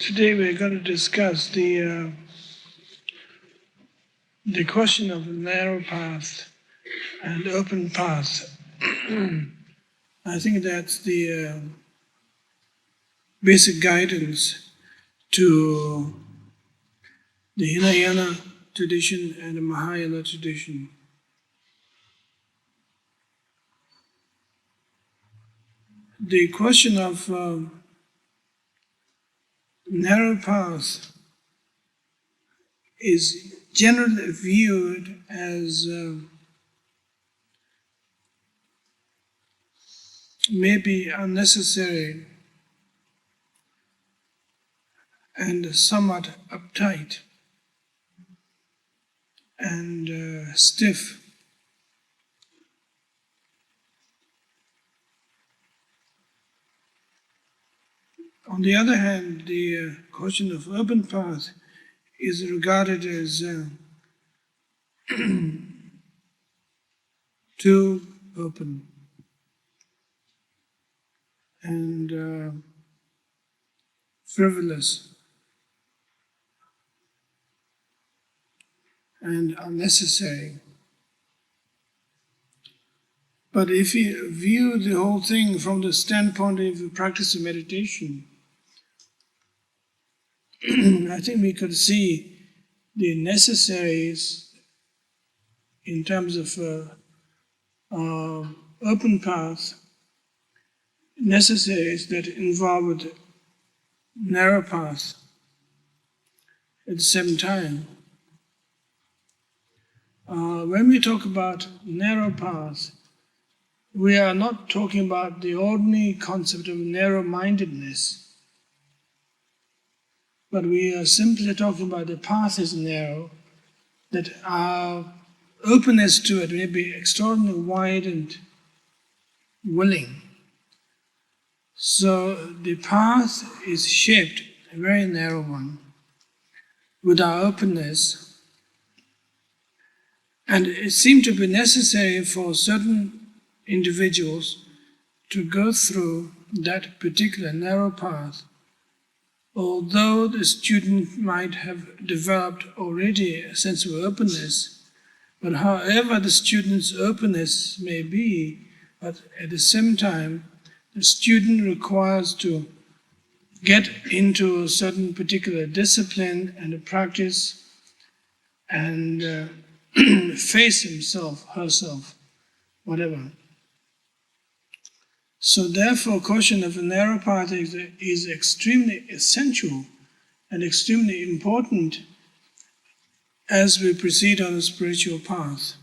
Today we're going to discuss the question of the narrow path and open path. I think that's the basic guidance to the Hinayana tradition and the Mahayana tradition. The question of narrow path is generally viewed as maybe unnecessary and somewhat uptight and stiff. On the other hand, the question of open path is regarded as too open and frivolous and unnecessary. But if you view the whole thing from the standpoint of the practice of meditation, I think we could see the necessaries in terms of open path, necessaries that involved narrow path at the same time. When we talk about narrow path, we are not talking about the ordinary concept of narrow-mindedness, but we are simply talking about the path is narrow, that our openness to it may be extraordinarily wide and willing. So the path is shaped, a very narrow one, with our openness. And it seemed to be necessary for certain individuals to go through that particular narrow path, although the student might have developed already a sense of openness. But however the student's openness may be, but at the same time, the student requires to get into a certain particular discipline and a practice and face himself, herself, whatever. So therefore, question of a narrow path is extremely essential and extremely important as we proceed on the spiritual path.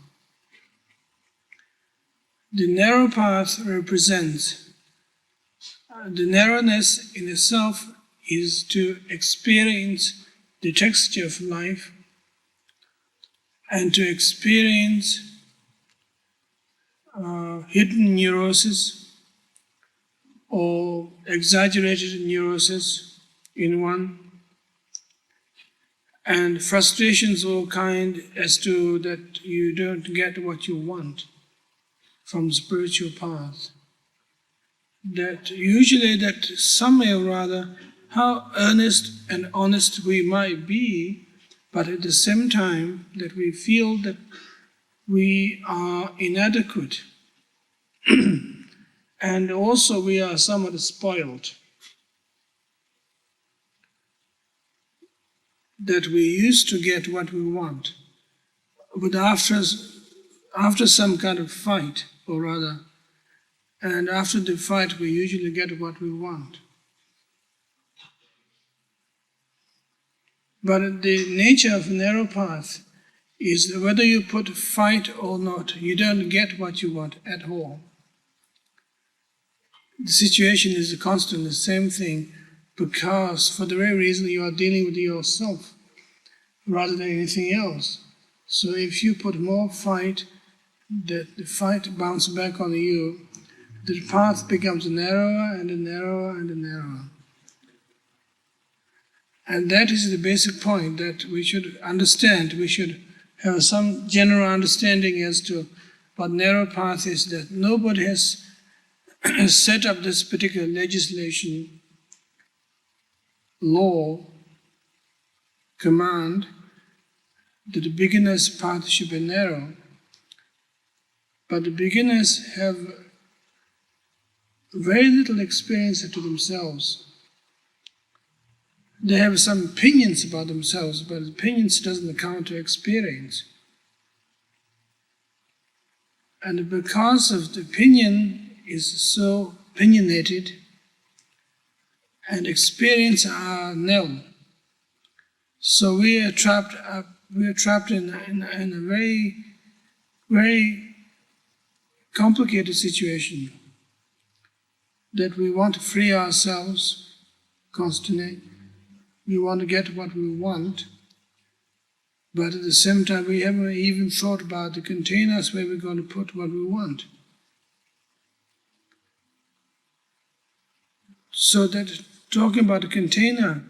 The narrow path represents the narrowness in itself is to experience the texture of life and to experience hidden neurosis or exaggerated neurosis in one, and frustrations of all kind as to that you don't get what you want from the spiritual path. That usually that somehow or other, how earnest and honest we might be, but at the same time that we feel that we are inadequate and also we are somewhat spoiled. That we used to get what we want, but after some kind of fight, or rather, and after the fight we usually get what we want. But the nature of narrow path is that whether you put fight or not, you don't get what you want at all. The situation is constantly the same thing, because for the very reason you are dealing with yourself rather than anything else. So if you put more fight, the fight bounces back on you, the path becomes narrower and narrower and narrower. And that is the basic point that we should understand. We should have some general understanding as to what narrow path is, that nobody has set up this particular legislation law, command that the beginner's path should be narrow. But the beginners have very little experience to themselves. They have some opinions about themselves, but opinions doesn't account to experience. And because of the opinion is so opinionated, and experience are nil, so we are trapped in a very, very complicated situation, that we want to free ourselves constantly. We want to get what we want, but at the same time we haven't even thought about the containers where we're going to put what we want. So that talking about a container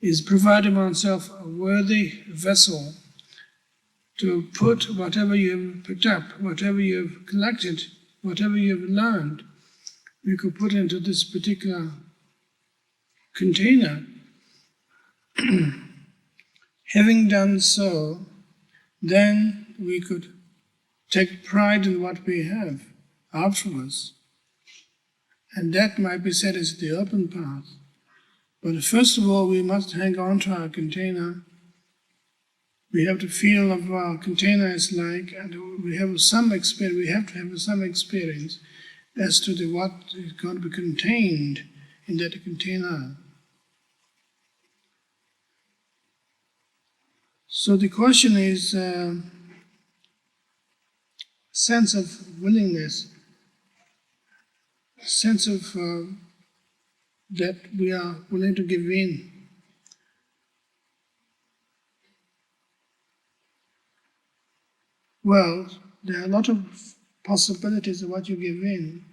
is providing oneself a worthy vessel to put whatever you have picked up, whatever you have collected, whatever you have learned, we could put into this particular container. Having done so, then we could take pride in what we have afterwards. And that might be said as the open path. But first of all, we must hang on to our container. We have to feel of what our container is like, and we have some experience. We have to have some experience as to what is going to be contained in that container. So the question is sense of willingness, sense of that we are willing to give in. Well, there are a lot of possibilities of what you give in,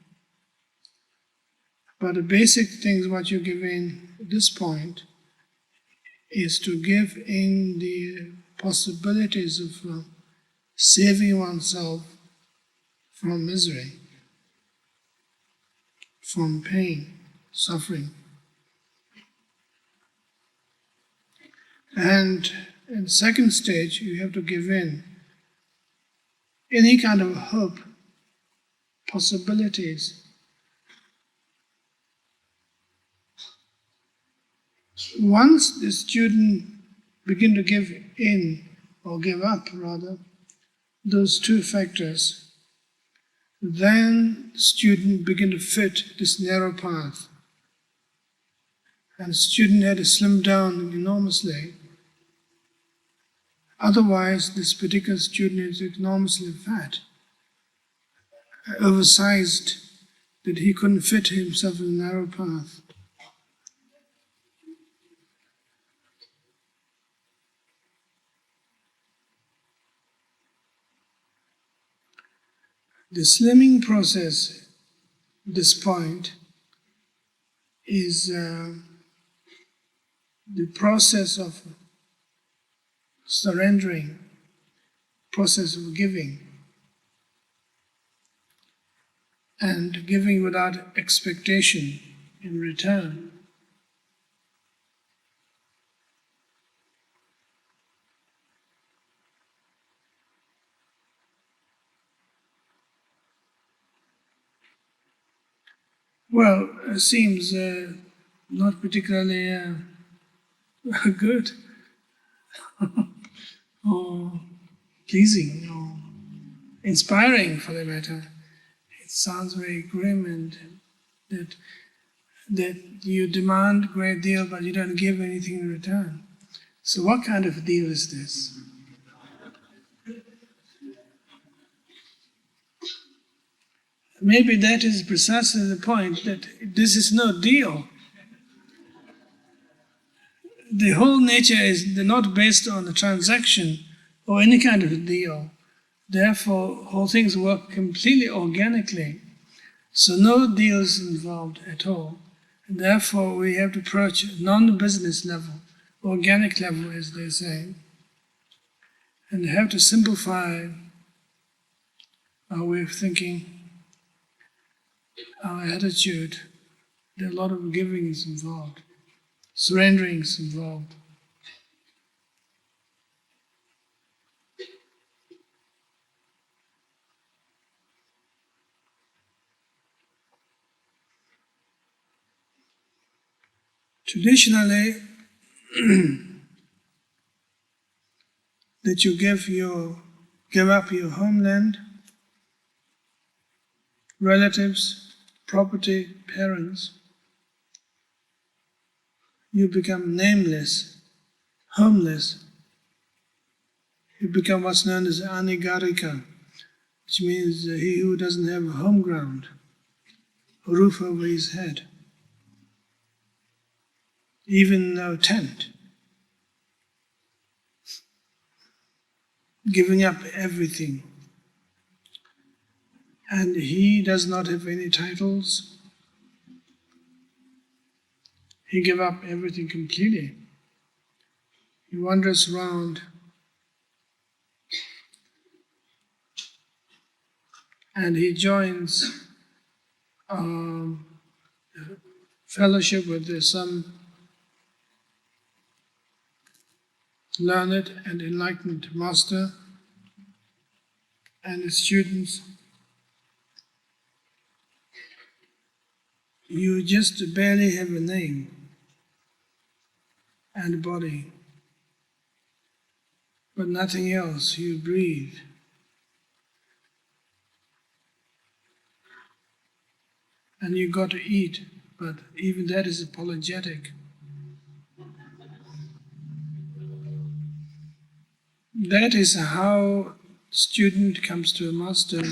but the basic things what you give in at this point is to give in the possibilities of saving oneself from misery, from pain, suffering. And in the second stage, you have to give in any kind of hope, possibilities. Once the student begin to give in, or give up rather, those two factors, then the student begin to fit this narrow path. And the student had to slim down enormously. Otherwise, this particular student is enormously fat, oversized, that he couldn't fit himself in the narrow path. The slimming process at this point is the process of surrendering, process of giving, and giving without expectation in return. Well, it seems not particularly good or pleasing or inspiring for the matter. It sounds very grim, and that you demand a great deal but you don't give anything in return. So what kind of deal is this? Maybe that is precisely the point, that this is no deal. The whole nature is not based on a transaction or any kind of a deal. Therefore, whole things work completely organically. So no deal is involved at all. And therefore, we have to approach non-business level, organic level, as they say, and have to simplify our way of thinking, our attitude. There are a lot of giving is involved. surrendering is involved. Traditionally, that you give up your homeland, relatives, property, parents, you become nameless, homeless. You become what's known as anigarika, which means he who doesn't have a home ground, a roof over his head, even no tent. Giving up everything. And he does not have any titles. He gave up everything completely. He wanders around and he joins fellowship with some learned and enlightened master and his students. You just barely have a name and body, but nothing else. You breathe. And you got to eat, but even that is apologetic. That is how student comes to a master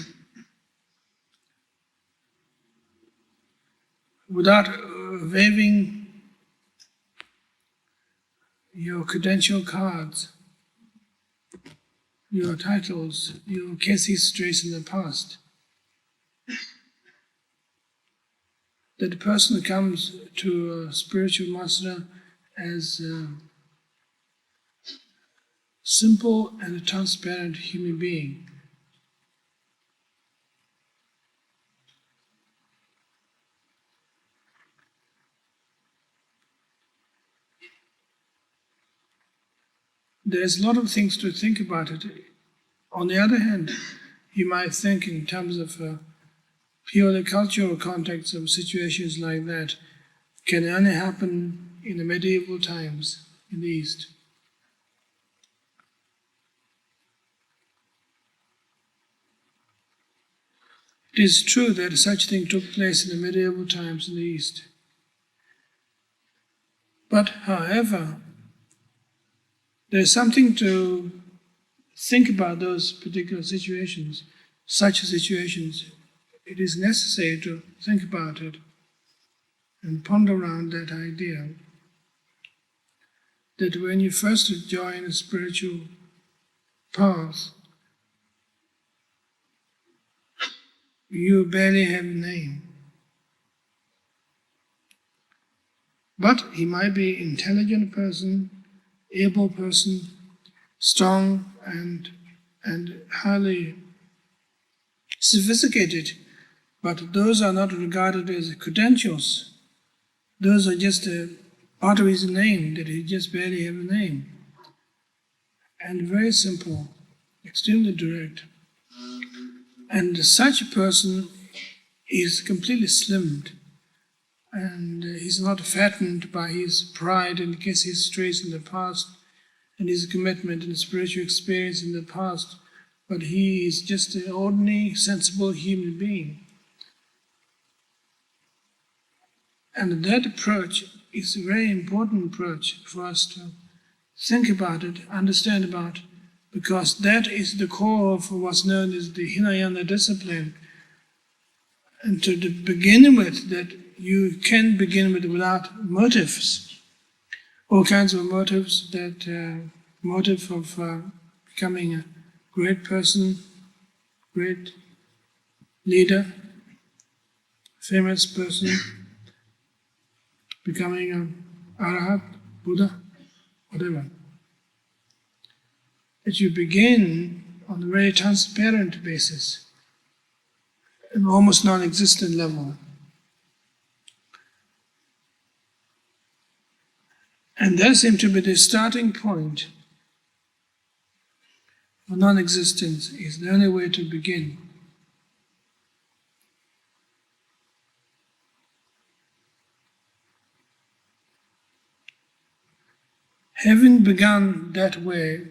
without waving your credential cards, your titles, your case histories in the past. That person comes to a spiritual master as a simple and transparent human being. There's a lot of things to think about it. On the other hand, you might think in terms of purely cultural context of situations like that can only happen in the medieval times in the East. It is true that such thing took place in the medieval times in the East. But, however, there's something to think about those particular situations, such situations. It is necessary to think about it and ponder around that idea that when you first join a spiritual path, you barely have a name. But he might be an intelligent person, able person, strong and highly sophisticated, but those are not regarded as credentials. Those are just a part of his name, that he just barely have a name. And very simple, extremely direct. And such a person is completely slimmed, and he's not fattened by his pride and his histories in the past and his commitment and spiritual experience in the past, but he is just an ordinary, sensible human being. And that approach is a very important approach for us to think about it, understand about, because that is the core of what's known as the Hinayana discipline. And to begin with, that you can begin with without motives, all kinds of motives, that motive of becoming a great person, great leader, famous person, becoming an Arahat, Buddha, whatever. That you begin on a very transparent basis, an almost non-existent level. And that seems to be the starting point of non-existence. Is the only way to begin. Having begun that way,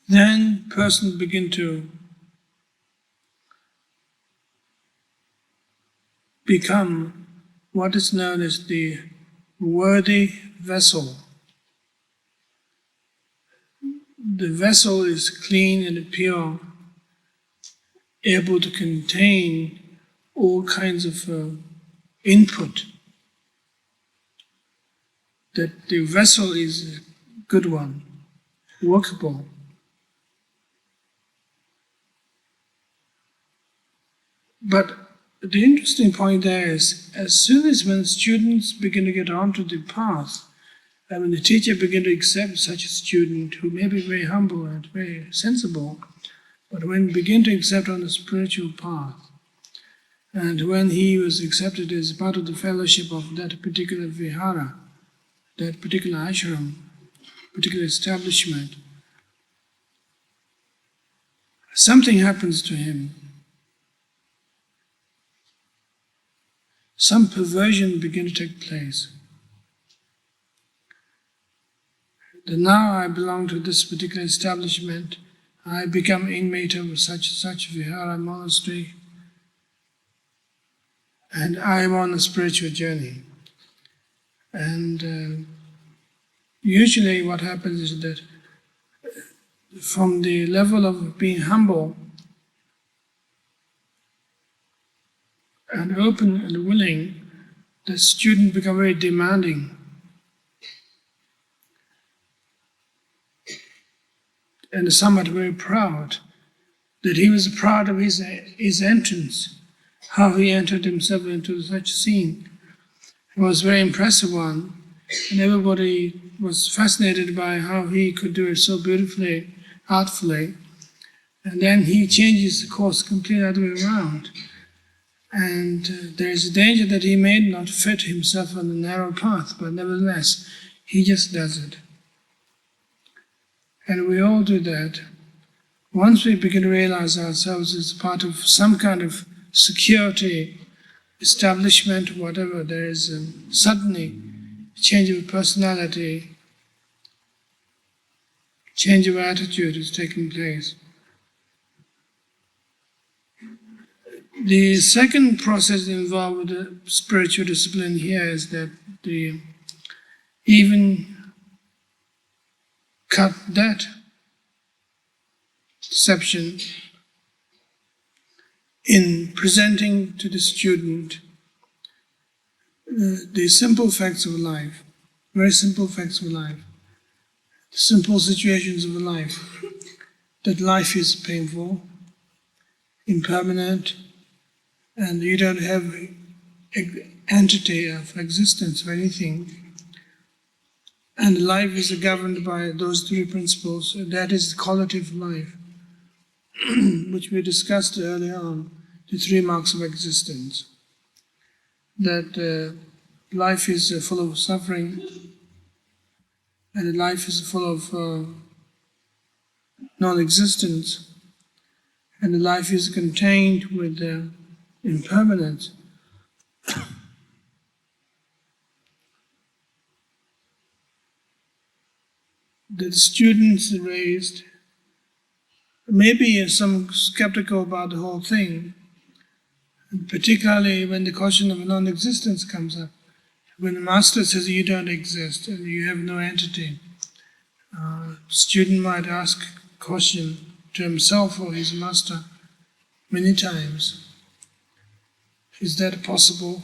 then person begin to become what is known as the worthy vessel. The vessel is clean and pure, able to contain all kinds of input. That the vessel is a good one, workable. But the interesting point there is, as soon as when students begin to get onto the path, and when the teacher begins to accept such a student who may be very humble and very sensible, but when begin to accept on the spiritual path, and when he was accepted as part of the fellowship of that particular vihara, that particular ashram, particular establishment, something happens to him. Some perversion begins to take place. That now I belong to this particular establishment, I become inmate of such vihara monastery, and I am on a spiritual journey. And usually what happens is that from the level of being humble and open and willing, the student becomes very demanding. And somewhat very proud, that he was proud of his entrance, how he entered himself into such a scene. It was a very impressive one, and everybody was fascinated by how he could do it so beautifully, artfully. And then he changes the course completely other way around. And there is a danger that he may not fit himself on the narrow path, but nevertheless, he just does it. And we all do that. Once we begin to realize ourselves as part of some kind of security, establishment, whatever, there is suddenly a change of personality, change of attitude is taking place. The second process involved with the spiritual discipline here is that the even cut that deception in presenting to the student the simple facts of life, very simple facts of life, the simple situations of life, that life is painful, impermanent, and you don't have an entity of existence or anything. And life is governed by those three principles. That is the quality of life, which we discussed earlier on, the three marks of existence. That life is full of suffering, and life is full of non-existence, and life is contained with impermanence. The students raised maybe some skeptical about the whole thing, particularly when the question of non-existence comes up. When the master says you don't exist and you have no entity, student might ask question to himself or his master many times. Is that possible,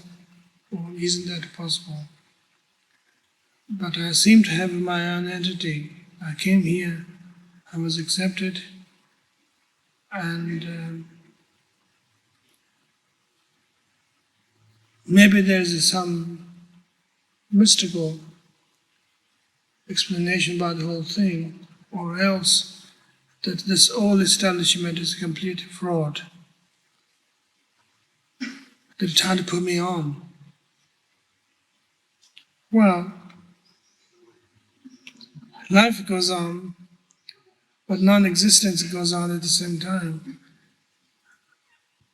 or isn't that possible? But I seem to have my own entity. I came here, I was accepted, and maybe there is some mystical explanation about the whole thing, or else that this whole establishment is a complete fraud. They're trying to put me on. Well, life goes on, but non-existence goes on at the same time.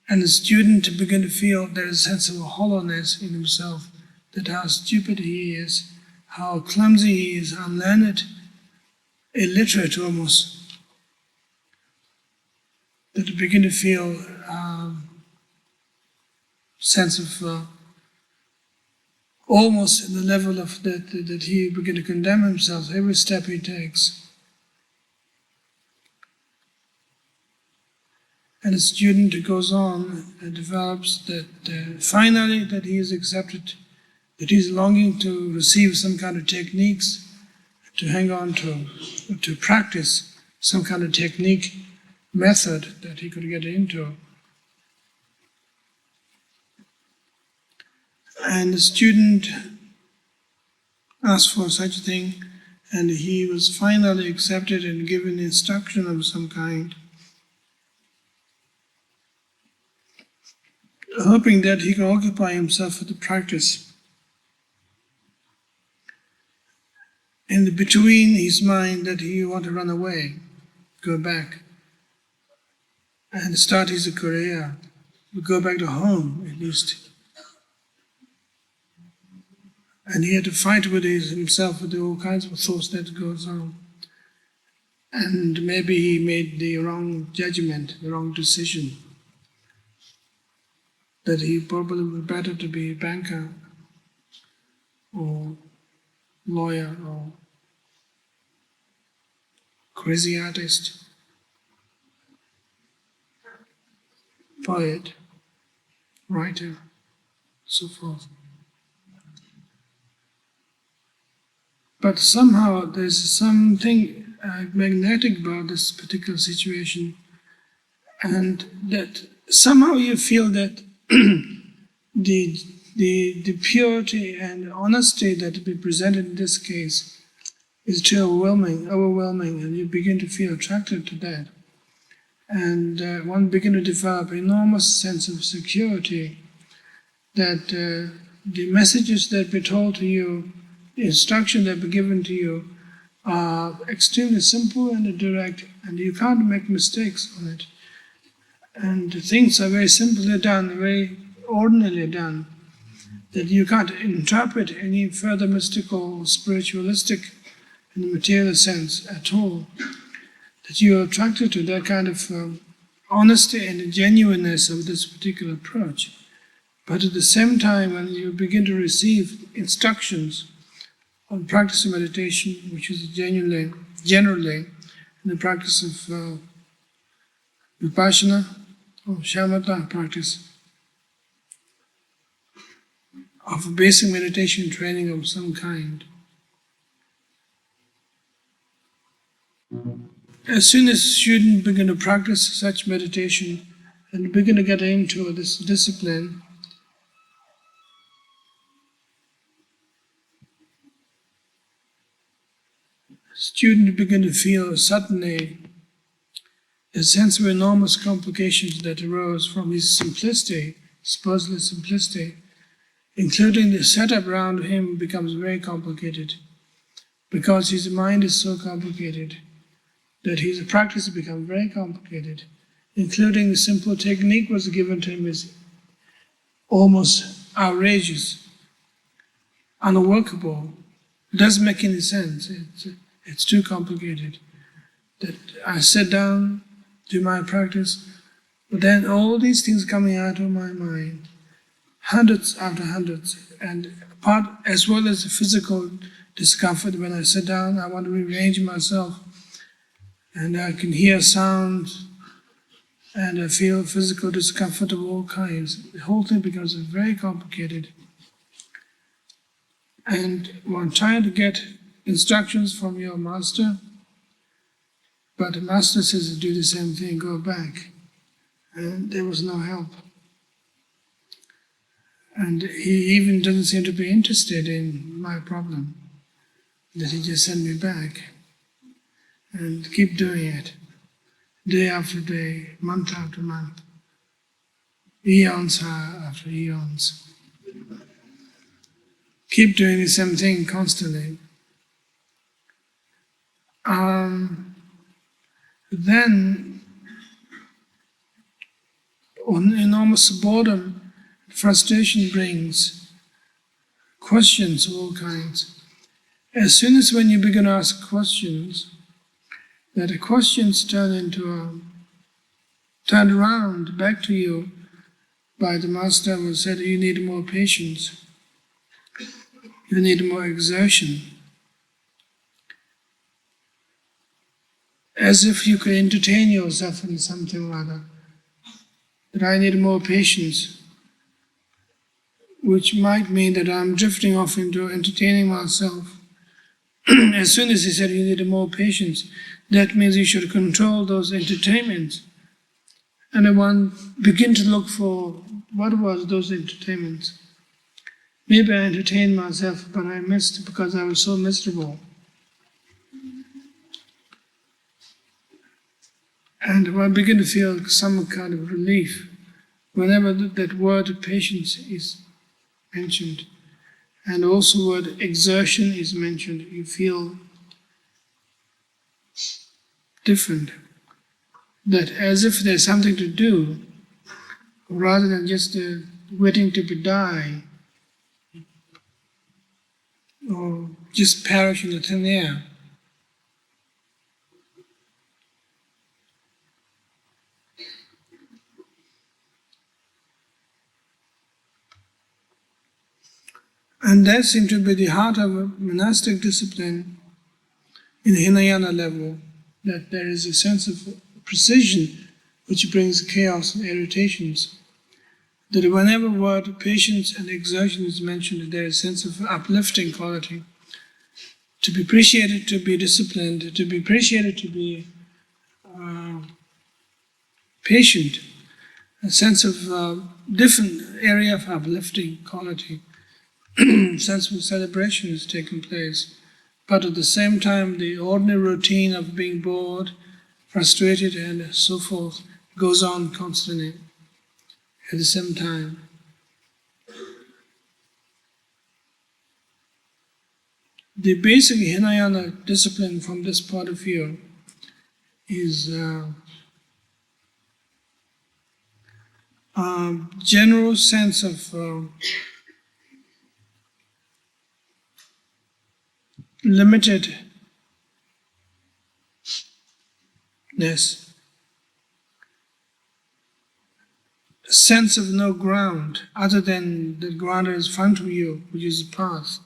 And the student begin to feel there is a sense of a hollowness in himself, that how stupid he is, how clumsy he is, unlearned, illiterate almost. That you begin to feel a sense of almost in the level of that he begin to condemn himself every step he takes. And a student goes on and develops that finally that he is accepted, that he is longing to receive some kind of techniques to hang on to practice some kind of technique, method that he could get into. And the student asked for such a thing, and he was finally accepted and given instruction of some kind, hoping that he can occupy himself with the practice. In the between his mind that he want to run away, go back, and start his career, go back to home at least. And he had to fight with himself with all kinds of thoughts that goes on. And maybe he made the wrong judgment, the wrong decision. That he probably would be better to be a banker or lawyer or crazy artist, poet, writer, so forth. But somehow there's something magnetic about this particular situation, and that somehow you feel that the purity and honesty that will be presented in this case is too overwhelming, and you begin to feel attracted to that. And one begin to develop an enormous sense of security that the messages that be told to you, the instruction that be given to you are extremely simple and direct, and you can't make mistakes on it. And things are very simply done, very ordinarily done, that you can't interpret any further mystical, spiritualistic, in the material sense at all. That you are attracted to that kind of honesty and genuineness of this particular approach. But at the same time, when you begin to receive instructions on practice of meditation, which is generally in the practice of Vipashyana or shamatha practice, of a basic meditation training of some kind. As soon as students begin to practice such meditation and begin to get into this discipline, students begin to feel suddenly a sense of enormous complications that arose from his simplicity, supposedly simplicity, including the setup around him becomes very complicated, because his mind is so complicated that his practice becomes very complicated, including the simple technique was given to him is almost outrageous, unworkable. It doesn't make any sense. It's too complicated. That I sit down, do my practice, but then all these things coming out of my mind, hundreds after hundreds, and part as well as the physical discomfort when I sit down, I want to rearrange myself, and I can hear sounds, and I feel physical discomfort of all kinds. The whole thing becomes very complicated. And one trying to get instructions from your master, but the master says to do the same thing, go back. And there was no help. And he even doesn't seem to be interested in my problem, that he just sent me back. And keep doing it, day after day, month after month, eons after eons. Keep doing the same thing constantly. then enormous boredom, frustration brings questions of all kinds. As soon as when you begin to ask questions, that the questions turn around back to you by the master who said you need more patience, you need more exertion. As if you could entertain yourself in something or other. That I need more patience, which might mean that I'm drifting off into entertaining myself. As soon as he said you need more patience, that means you should control those entertainments. And then one begin to look for what was those entertainments. Maybe I entertained myself, but I missed because I was so miserable. And I begin to feel some kind of relief whenever that word patience is mentioned. And also word exertion is mentioned. You feel different. That as if there's something to do, rather than just waiting to die, or just perish in the thin air. And that seems to be the heart of a monastic discipline in the Hinayana level, that there is a sense of precision which brings chaos and irritations. That whenever word patience and exertion is mentioned, there is a sense of uplifting quality. To be appreciated, to be disciplined, to be appreciated, to be patient, a sense of different area of uplifting quality. Sense of celebration is taking place. But at the same time, the ordinary routine of being bored, frustrated, and so forth goes on constantly at the same time. The basic Hinayana discipline from this point of view is a general sense of limitedness, a sense of no ground other than the ground that is in front of you, which is the path.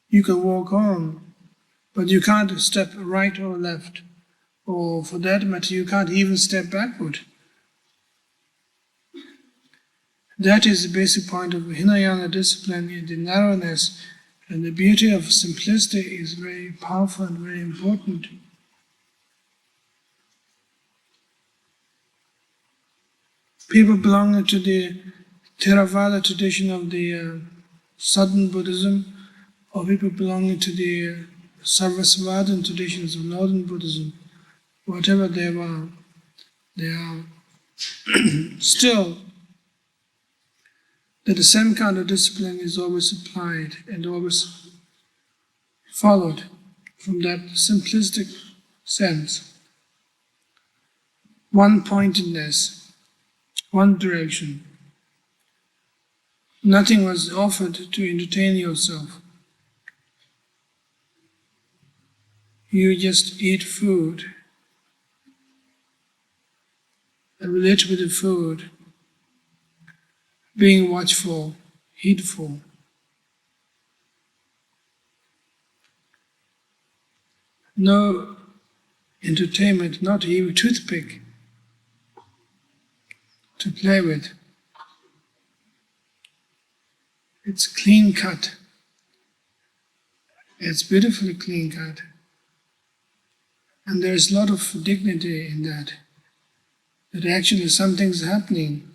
You can walk on, but you can't step right or left, or for that matter, you can't even step backward. That is the basic point of Hinayana discipline, the narrowness and the beauty of simplicity is very powerful and very important. People belonging to the Theravada tradition of the Southern Buddhism, or people belonging to the Sarvasvadan traditions of Northern Buddhism, whatever they are still that the same kind of discipline is always applied and always followed from that simplistic sense. One-pointedness, one direction. Nothing was offered to entertain yourself. You just eat food and relate with the food, being watchful, heedful. No entertainment, not even toothpick to play with. It's clean cut. It's beautifully clean cut. And there's a lot of dignity in that. That actually something's happening.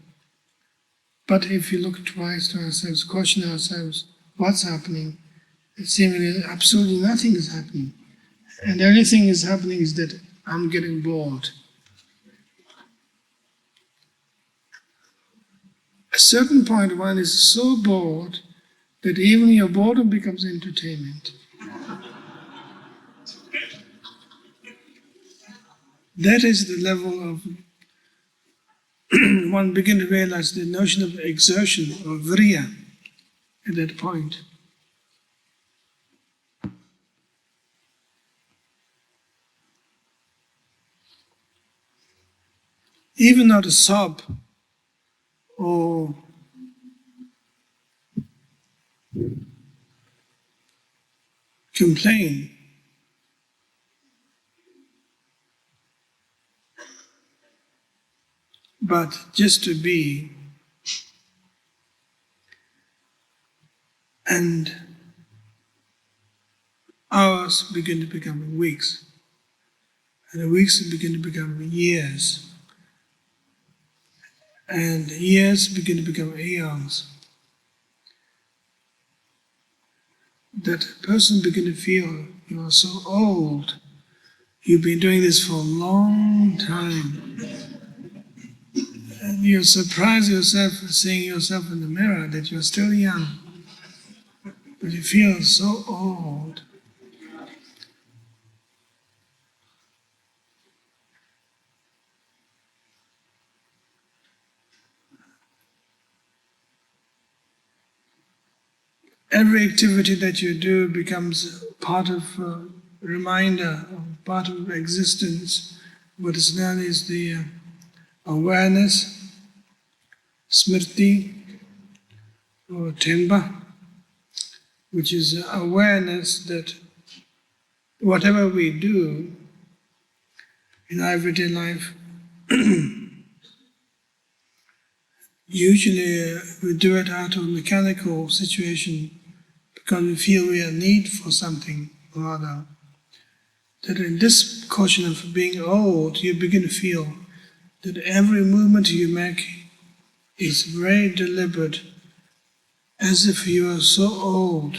But if you look twice to ourselves, question ourselves, what's happening? It seems absolutely nothing is happening. And the only thing is happening is that I'm getting bored. At a certain point, one is so bored that even your boredom becomes entertainment. that is the level of one begin to realize the notion of exertion or virya at that point. Even not to sob or complain, but just to be, and hours begin to become weeks, and the weeks begin to become years, and years begin to become aeons. That person begin to feel you are so old, you've been doing this for a long time, and you surprise yourself seeing yourself in the mirror that you're still young, but you feel so old. Every activity that you do becomes part of a reminder, part of existence. What is known as the awareness, smriti, or Trungpa, which is awareness that whatever we do in our everyday life, usually we do it out of mechanical situation because we feel we are in need for something or other. That in this caution of being old, you begin to feel that every movement you make is very deliberate, as if you are so old,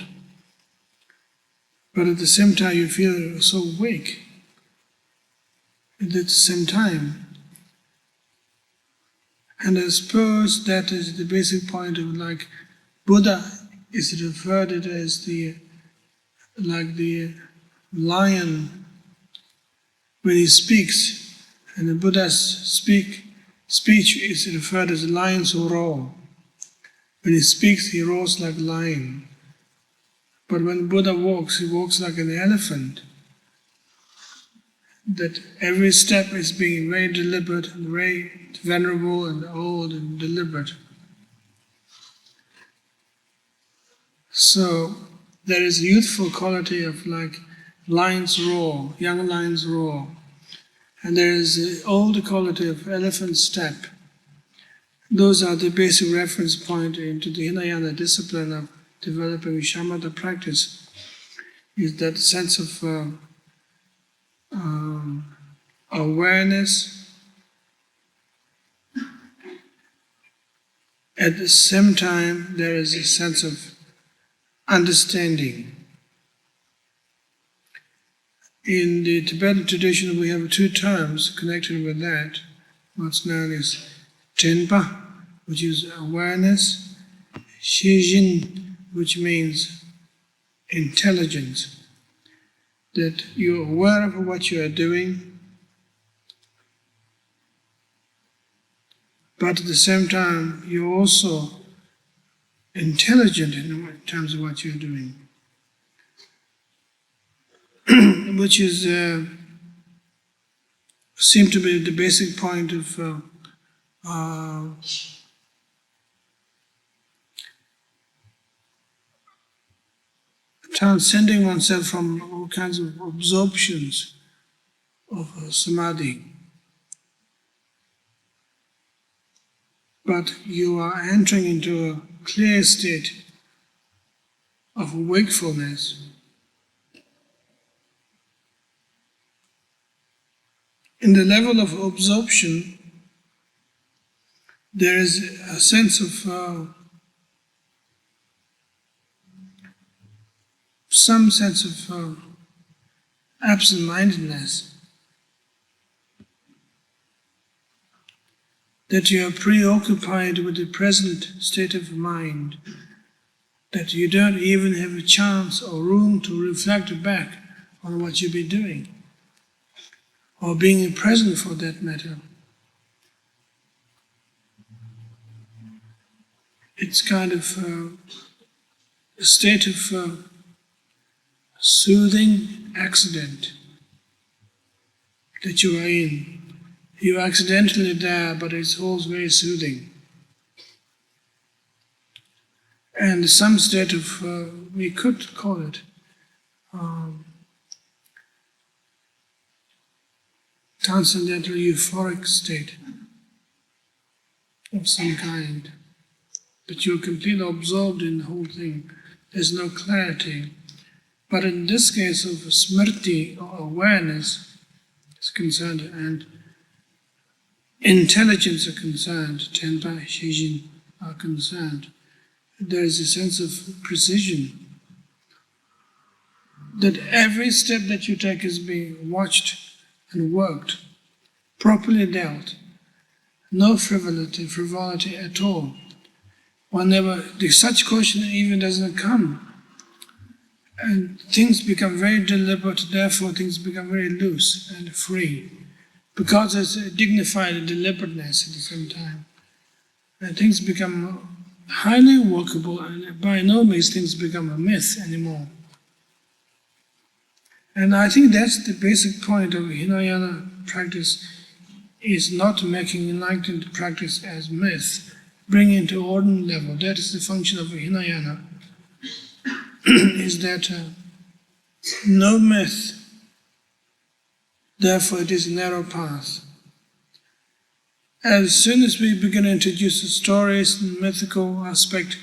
but at the same time you feel so weak. At the same time, and I suppose that is the basic point of like Buddha is referred to as the lion when he speaks, and the Buddha's speech is referred as lion's roar. When he speaks, he roars like a lion. But when Buddha walks, he walks like an elephant. That every step is being very deliberate and very venerable and old and deliberate. So there is a youthful quality of like lion's roar, young lion's roar. And there is the old quality of elephant step. Those are the basic reference point into the Hinayana discipline of developing shamatha practice, is that sense of awareness. At the same time, there is a sense of understanding. In the Tibetan tradition, we have two terms connected with that, what's known as Trungpa, which is awareness, Shijin, which means intelligence, that you're aware of what you are doing, but at the same time, you're also intelligent in terms of what you're doing, which is seem to be the basic point of transcending oneself from all kinds of absorptions of samadhi. But you are entering into a clear state of wakefulness. In the level of absorption, there is a sense of some sense of absent-mindedness, that you are preoccupied with the present state of mind, that you don't even have a chance or room to reflect back on what you've been doing, or being present for that matter. It's kind of a state of soothing accident that you are in. You're accidentally there, but it's always very soothing. And some state of, we could call it, transcendental euphoric state of some kind. But you're completely absorbed in the whole thing. There's no clarity. But in this case of smriti, or awareness, is concerned, and intelligence are concerned, Trungpa, Shijin are concerned, there is a sense of precision. That every step that you take is being watched and worked, properly dealt. No frivolity at all. Whenever such question even doesn't come, and things become very deliberate, therefore things become very loose and free, because there's a dignified deliberateness at the same time. And things become highly workable, and by no means things become a myth anymore. And I think that's the basic point of Hinayana practice, is not making enlightened practice as myth, bringing it to ordinary level. That is the function of Hinayana, is that no myth, therefore it is a narrow path. As soon as we begin to introduce the stories and mythical aspect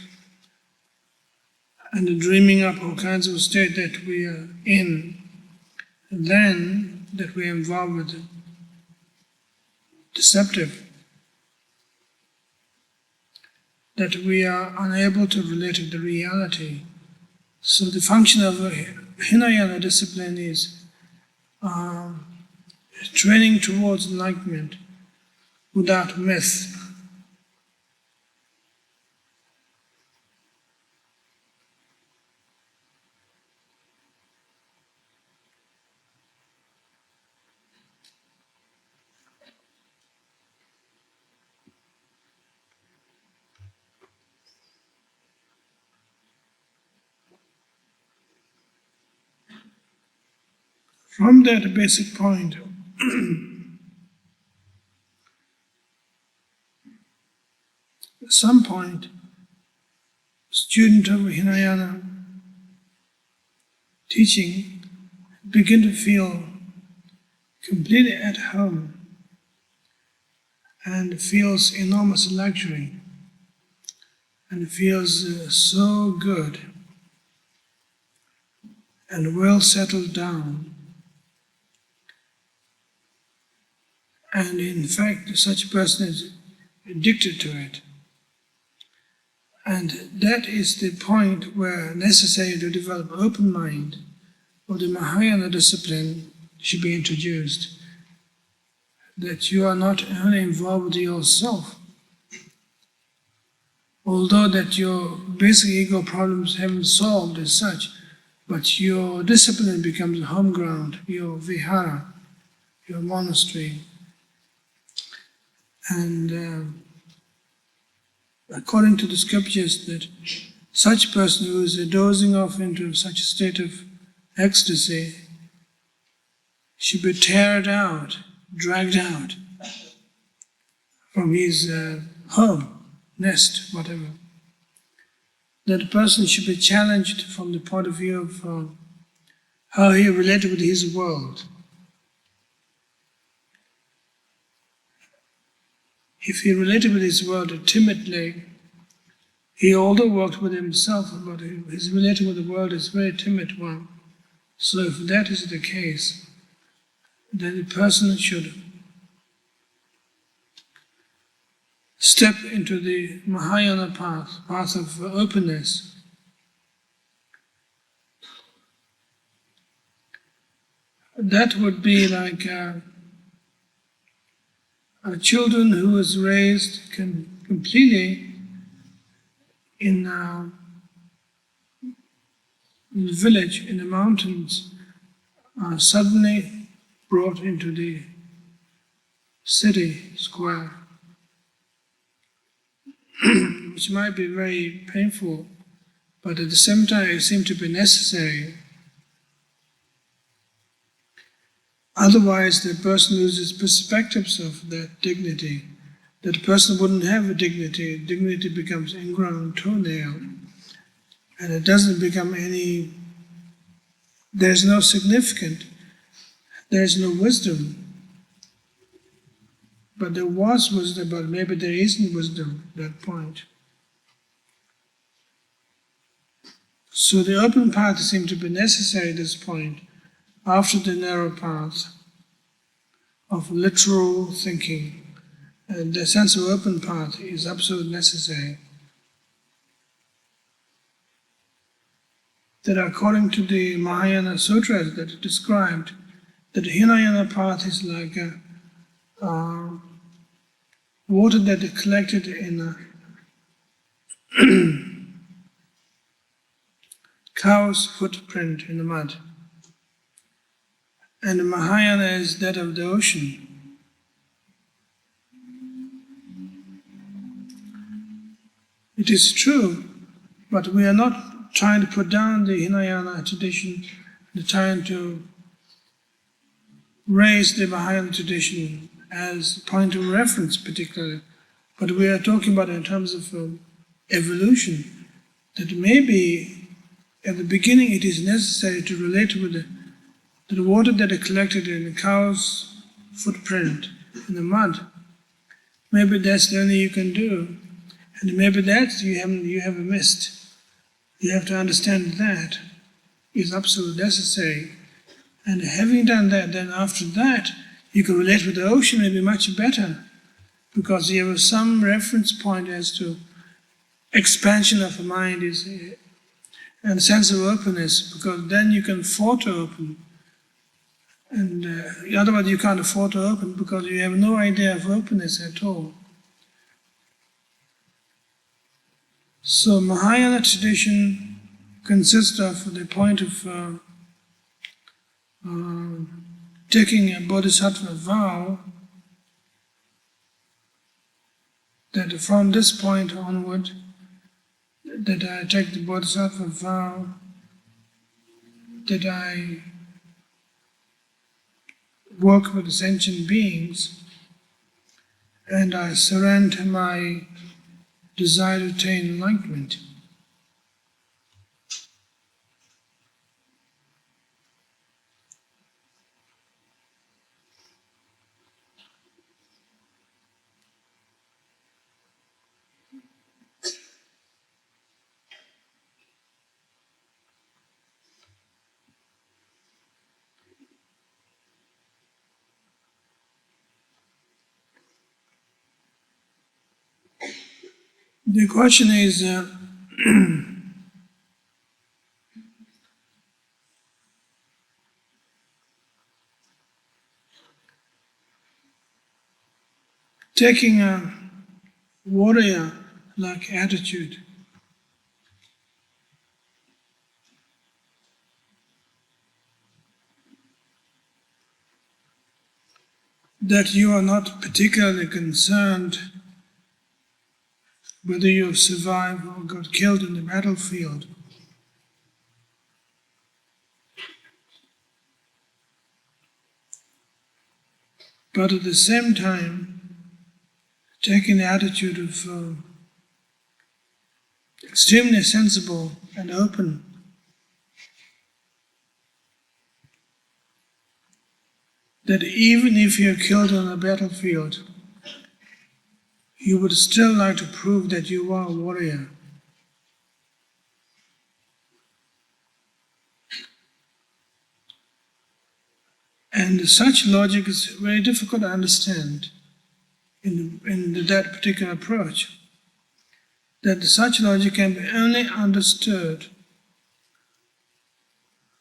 and the dreaming up all kinds of state that we are in, then that we are involved with the deceptive, that we are unable to relate to the reality. So the function of Hinayana discipline is training towards enlightenment without myth. From that basic point, at some point, student of Hinayana teaching begin to feel completely at home and feels enormous luxury and feels so good and well settled down. And in fact, such a person is addicted to it. And that is the point where necessary to develop open mind of the Mahayana discipline should be introduced. That you are not only involved with yourself, although that your basic ego problems haven't solved as such, but your discipline becomes a home ground, your vihara, your monastery. And according to the scriptures, that such person who is dozing off into such a state of ecstasy should be dragged out from his home, nest, whatever. That person should be challenged from the point of view of how he related with his world. If he related with his world timidly, he although worked with himself, but his relation with the world is a very timid one. So if that is the case, then the person should step into the Mahayana path of openness. That would be like a children who is raised completely in the village, in the mountains, are suddenly brought into the city square, which might be very painful, but at the same time it seems to be necessary. Otherwise, the person loses perspectives of that dignity. That person wouldn't have a dignity. Dignity becomes ingrown toenail, and it doesn't become any. There's no significance. There's no wisdom. But there was wisdom, but maybe there isn't wisdom at that point. So the open path seems to be necessary at this point, after the narrow path of literal thinking. And the sense of open path is absolutely necessary. That according to the Mahayana sutras that are described, that the Hinayana path is like water that is collected in a cow's footprint in the mud. And the Mahayana is that of the ocean. It is true, but we are not trying to put down the Hinayana tradition, we're trying to raise the Mahayana tradition as a point of reference particularly, but we are talking about it in terms of evolution, that maybe at the beginning it is necessary to relate with the water that is collected in the cow's footprint in the mud. Maybe that's the only you can do, and maybe that you have missed. You have to understand that is absolutely necessary. And having done that, then after that, you can relate with the ocean maybe much better, because you have some reference point as to expansion of the mind is and sense of openness, because then you can afford to open. And otherwise you can't afford to open because you have no idea of openness at all. So Mahayana tradition consists of the point of taking a bodhisattva vow that from this point onward, that I take the bodhisattva vow, that I work with the sentient beings, and I surrender my desire to attain enlightenment. The question is, taking a warrior-like attitude, that you are not particularly concerned whether you have survived or got killed in the battlefield. But at the same time, taking the attitude of extremely sensible and open, that even if you're killed on the battlefield, you would still like to prove that you are a warrior. And such logic is very difficult to understand in that particular approach. That such logic can be only understood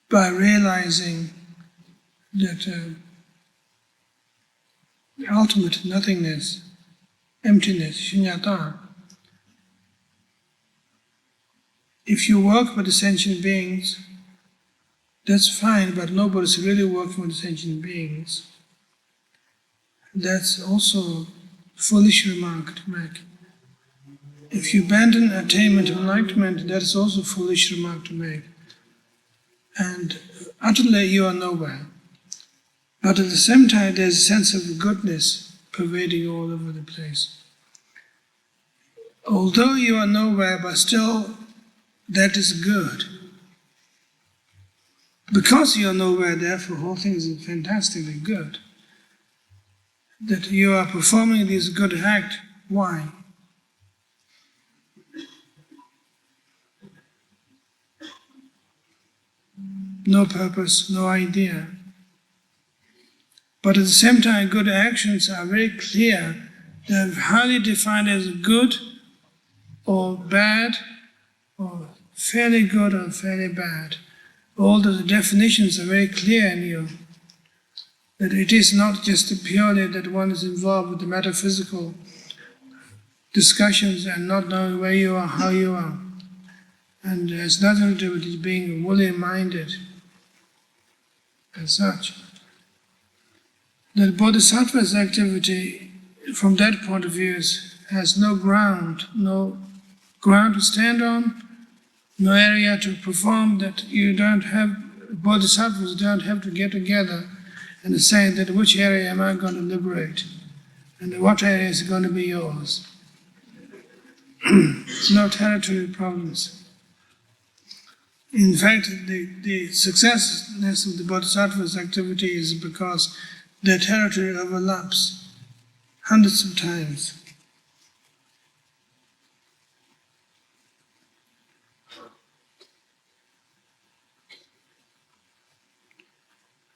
by realizing that the ultimate nothingness, emptiness, shunyata. If you work with the sentient beings, that's fine, but nobody's really working with the sentient beings. that's also a foolish remark to make. If you abandon attainment of enlightenment, that is also a foolish remark to make. And utterly you are nowhere. But at the same time, there's a sense of goodness pervading all over the place. Although you are nowhere, but still that is good. Because you are nowhere, therefore, the whole thing is fantastically good. That you are performing this good act. Why? No purpose, no idea. But at the same time, good actions are very clear. They're highly defined as good or bad, or fairly good or fairly bad. All the definitions are very clear in you. That it is not just purely that one is involved with the metaphysical discussions and not knowing where you are, how you are. And it has nothing to do with it being woolly-minded as such. That Bodhisattva's activity, from that point of view, has no ground to stand on, no area to perform, that you don't have, Bodhisattvas don't have to get together and say that which area am I going to liberate, and what area is going to be yours. No territory problems. In fact, the successness of the Bodhisattva's activity is because their territory overlaps hundreds of times.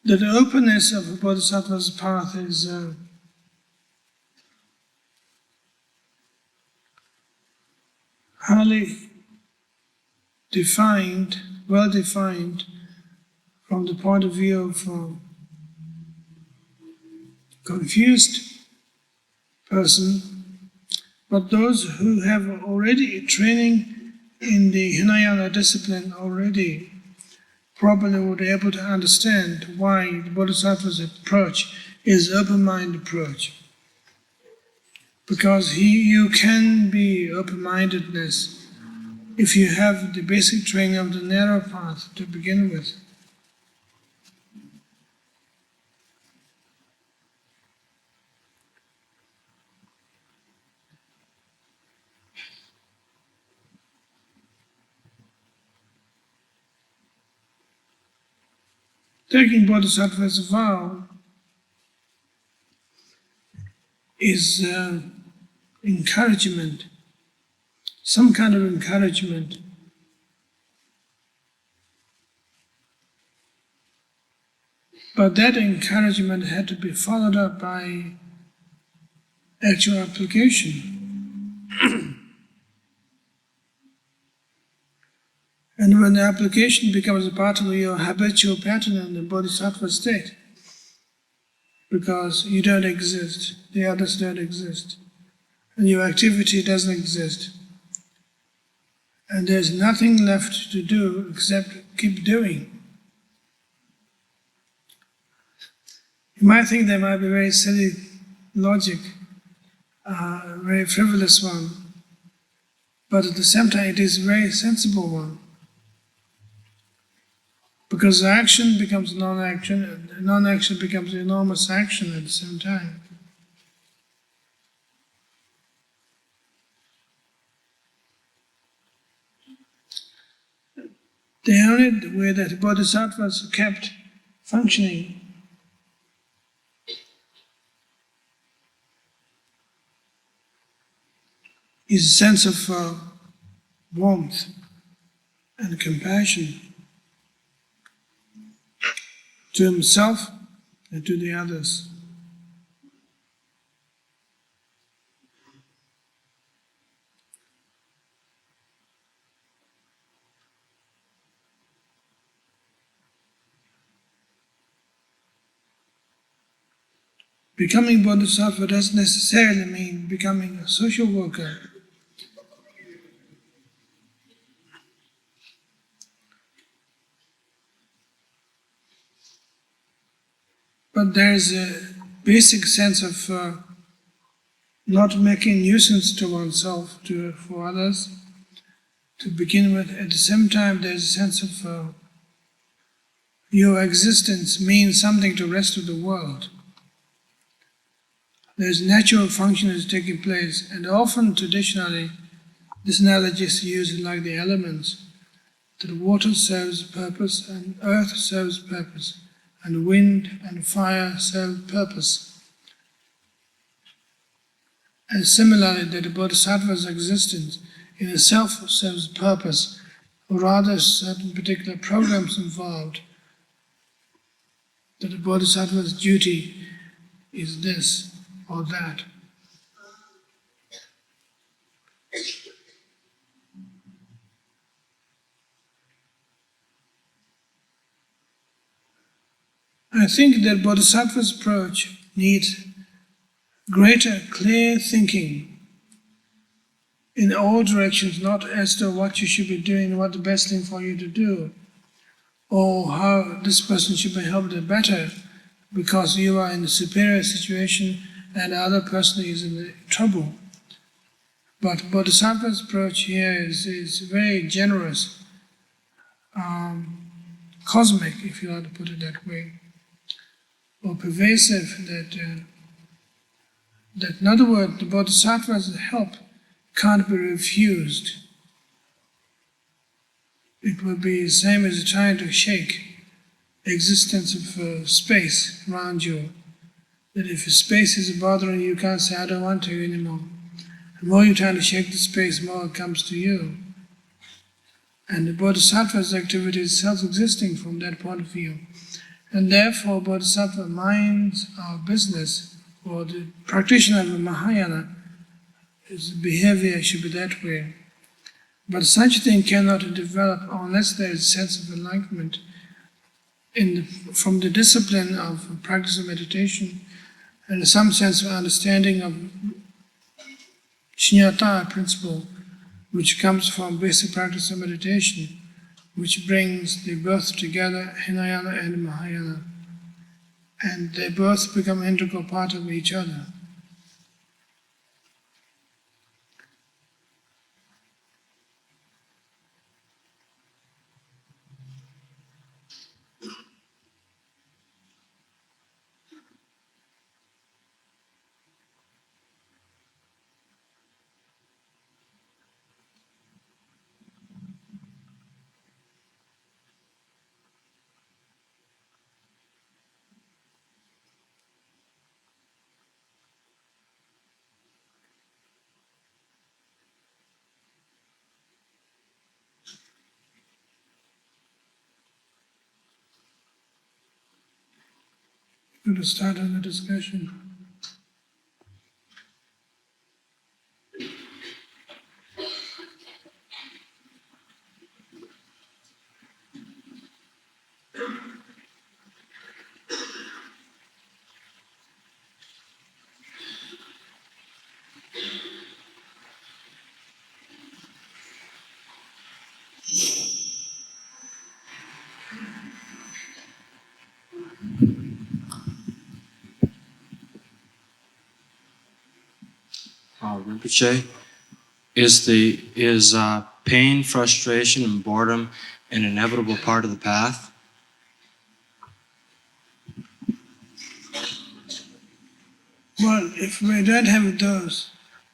The openness of a Bodhisattva's path is highly defined, well defined, from the point of view of a confused person, but those who have already training in the Hinayana discipline already probably would be able to understand why the Bodhisattva's approach is open-minded approach. Because you can be open-mindedness if you have the basic training of the narrow path to begin with. Taking Bodhisattva's vow is encouragement, some kind of encouragement. But that encouragement had to be followed up by actual application. And when the application becomes a part of your habitual pattern in the Bodhisattva state, because you don't exist, the others don't exist, and your activity doesn't exist, and there's nothing left to do except keep doing. You might think there might be very silly logic, very frivolous one, but at the same time it is a very sensible one. Because action becomes non-action, and non-action becomes enormous action at the same time. The only way that bodhisattvas kept functioning is a sense of warmth and compassion to himself and to the others. Becoming bodhisattva doesn't necessarily mean becoming a social worker. But there's basic sense of not making nuisance to oneself, for others, to begin with. At the same time, there's a sense of your existence means something to the rest of the world. There's natural function is taking place, and often, traditionally, this analogy is used like the elements, that water serves purpose, and earth serves purpose, and wind and fire serve purpose. And similarly, that the Bodhisattva's existence in itself serves purpose, or rather certain particular programs involved, that the Bodhisattva's duty is this or that. I think that Bodhisattva's approach needs greater clear thinking in all directions, not as to what you should be doing, what the best thing for you to do, or how this person should be helped better because you are in a superior situation and the other person is in trouble. But Bodhisattva's approach here is very generous, cosmic, if you like to put it that way, or pervasive, that in other words, the Bodhisattva's help can't be refused. It would be the same as trying to shake the existence of space around you. That if space is bothering you, you can't say, I don't want to anymore. The more you're trying to shake the space, the more it comes to you. And the Bodhisattva's activity is self-existing from that point of view. And therefore, Bodhisattva minds our business, or the practitioner of the Mahayana, his behavior should be that way. But such a thing cannot develop unless there is a sense of enlightenment from the discipline of practice of meditation and some sense of understanding of Shunyata principle, which comes from basic practice of meditation, which brings the both together, Hinayana and Mahayana, and they both become an integral part of each other. Going to start on the discussion. Rinpoche, is pain, frustration, and boredom an inevitable part of the path? Well, if we don't have those,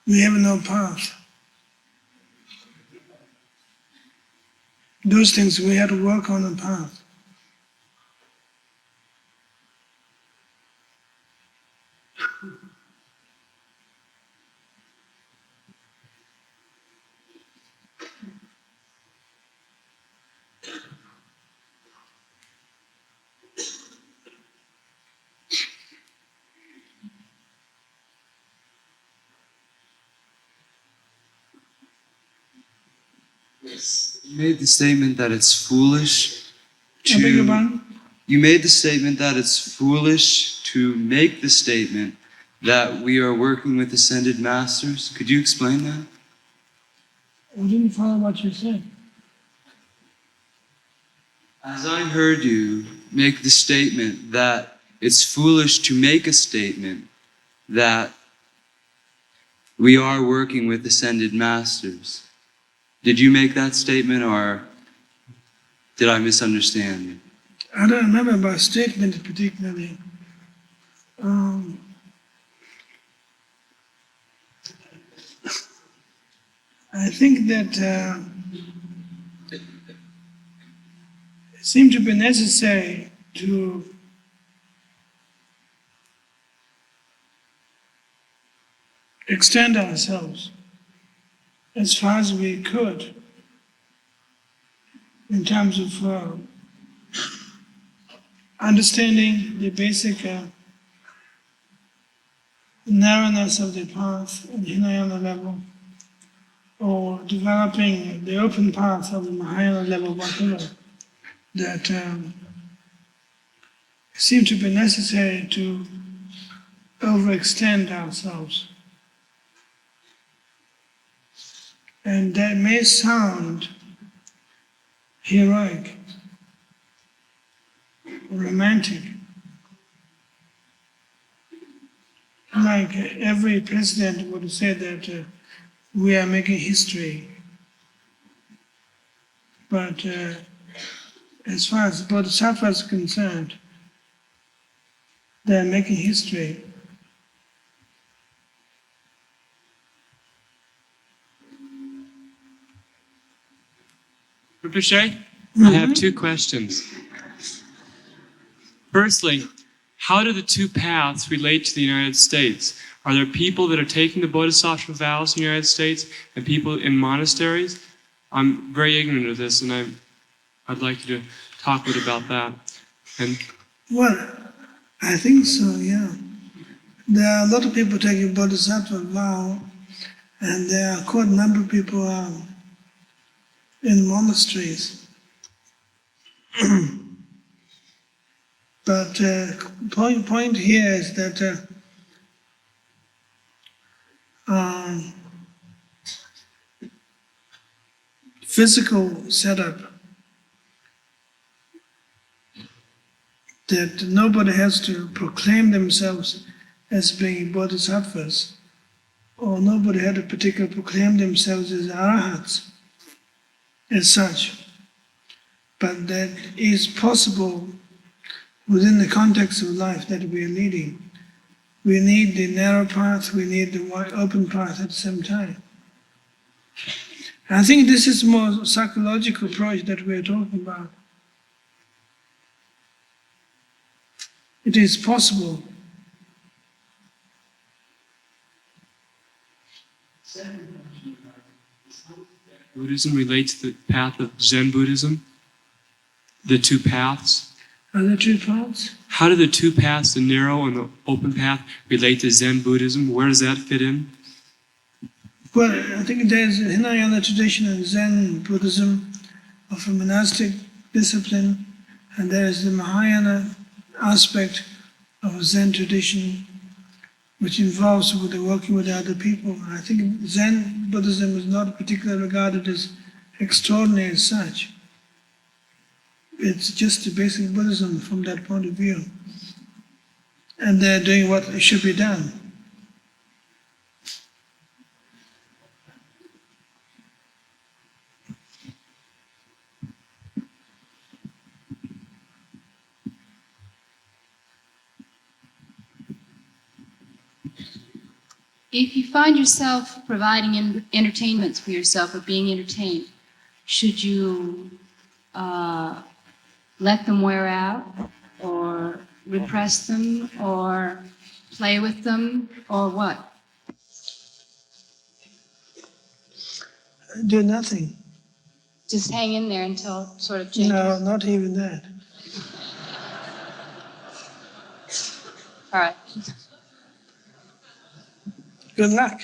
we have no path. Those things we have to work on the path. You made the statement that it's foolish I beg your pardon? You made the statement that it's foolish to make the statement that we are working with ascended masters. Could you explain that? I didn't follow what you said. As I heard you make the statement that it's foolish to make a statement that we are working with ascended masters. Did you make that statement, or did I misunderstand you? I don't remember about statement particularly. I think that it seemed to be necessary to extend ourselves as far as we could in terms of understanding the basic narrowness of the path at Hinayana level, or developing the open path of the Mahayana level, whatever, that seem to be necessary to overextend ourselves. And that may sound heroic, romantic, like every president would say that we are making history. But as far as Bodhisattva is concerned, they are making history. Rinpoche, I have two questions. Firstly, how do the two paths relate to the United States? Are there people that are taking the Bodhisattva vows in the United States and people in monasteries? I'm very ignorant of this, and I'd like you to talk a bit about that. And well, I think so, yeah. There are a lot of people taking Bodhisattva vow, and there are quite a number of people in monasteries. But point here is that physical setup, that nobody has to proclaim themselves as being bodhisattvas, or nobody had to particularly proclaim themselves as arahats as such. But that is possible within the context of life that we are leading. We need the narrow path, we need the wide open path at the same time. I think this is more psychological approach that we are talking about. It is possible. Buddhism relates to the path of Zen Buddhism, the two paths. Are there two paths? How do the two paths, the narrow and the open path, relate to Zen Buddhism? Where does that fit in? Well, I think there's a Hinayana tradition and Zen Buddhism of a monastic discipline, and there is the Mahayana aspect of a Zen tradition, which involves with the working with other people. I think Zen Buddhism is not particularly regarded as extraordinary as such. It's just the basic Buddhism from that point of view. And they're doing what should be done. If you find yourself providing entertainments for yourself or being entertained, should you let them wear out, or repress them, or play with them, or what? Do nothing. Just hang in there until it sort of changes? No, not even that. All right. Good luck.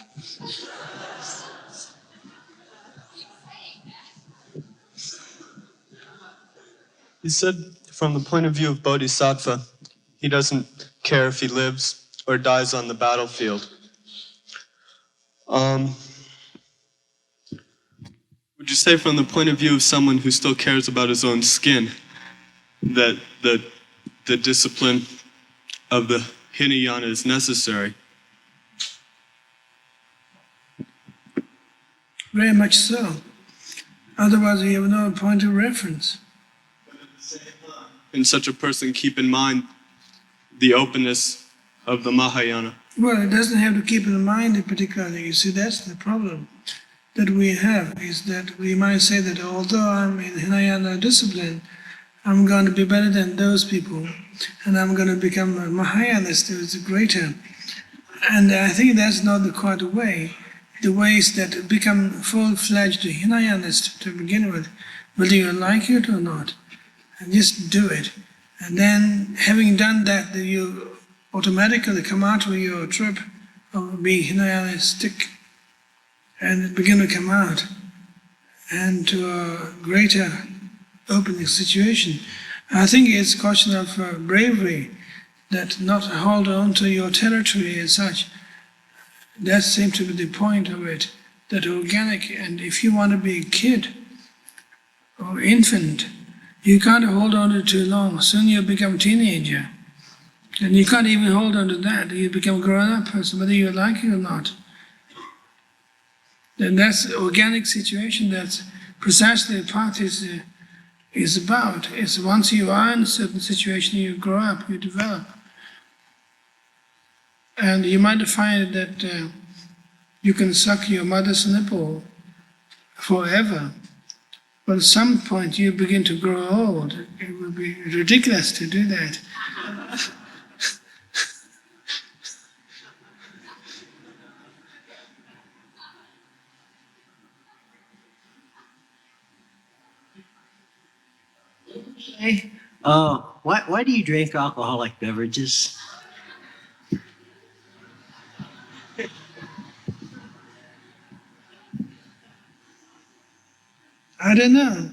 He said, from the point of view of Bodhisattva, he doesn't care if he lives or dies on the battlefield. Would you say, from the point of view of someone who still cares about his own skin, that the discipline of the Hinayana is necessary. Very much so. Otherwise, you have no point of reference. Can such a person keep in mind the openness of the Mahayana? Well, it doesn't have to keep in mind it particularly. You see, that's the problem that we have, is that we might say that although I'm in Hinayana discipline, I'm going to be better than those people, and I'm going to become a Mahayanist who is greater. And I think that's not the quite way. The way is that become full-fledged Hinayanist to begin with, whether you like it or not, and just do it. And then, having done that, you automatically come out of your trip of being Hinayanistic and begin to come out and to a greater opening situation. I think it's a question of bravery, that not hold on to your territory as such. That seems to be the point of it, that organic, and if you want to be a kid or infant, you can't hold on to it too long. Soon you become a teenager. And you can't even hold on to that. You become a grown-up person, whether you like it or not. Then that's the organic situation. That's precisely the path is about. It's once you are in a certain situation, you grow up, you develop. And you might find that you can suck your mother's nipple forever. But at some point you begin to grow old. It would be ridiculous to do that. Hey, why do you drink alcoholic beverages? I don't know.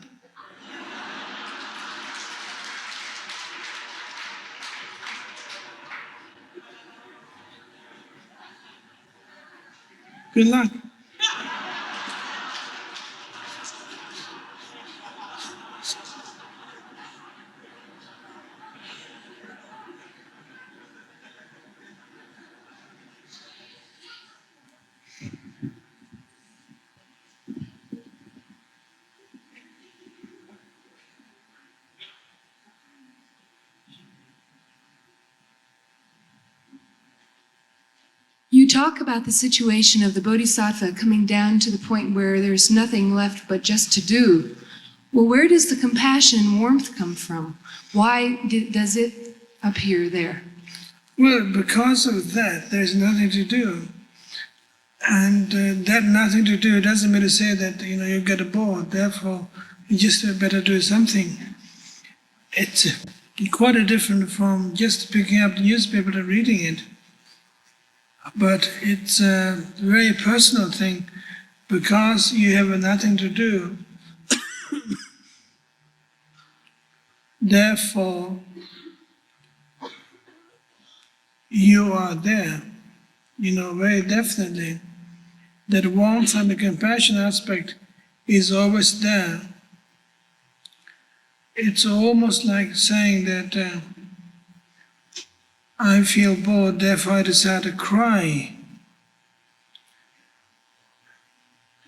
Good luck. You talk about the situation of the Bodhisattva coming down to the point where there's nothing left but just to do. Well, where does the compassion and warmth come from? Why does it appear there? Well, because of that, there's nothing to do. And that nothing to do doesn't mean to say that, you get bored, therefore you just better do something. It's quite different from just picking up the newspaper and reading it. But it's a very personal thing, because you have nothing to do. Therefore, you are there, very definitely. That warmth and the compassion aspect is always there. It's almost like saying that I feel bored, therefore I decide to cry.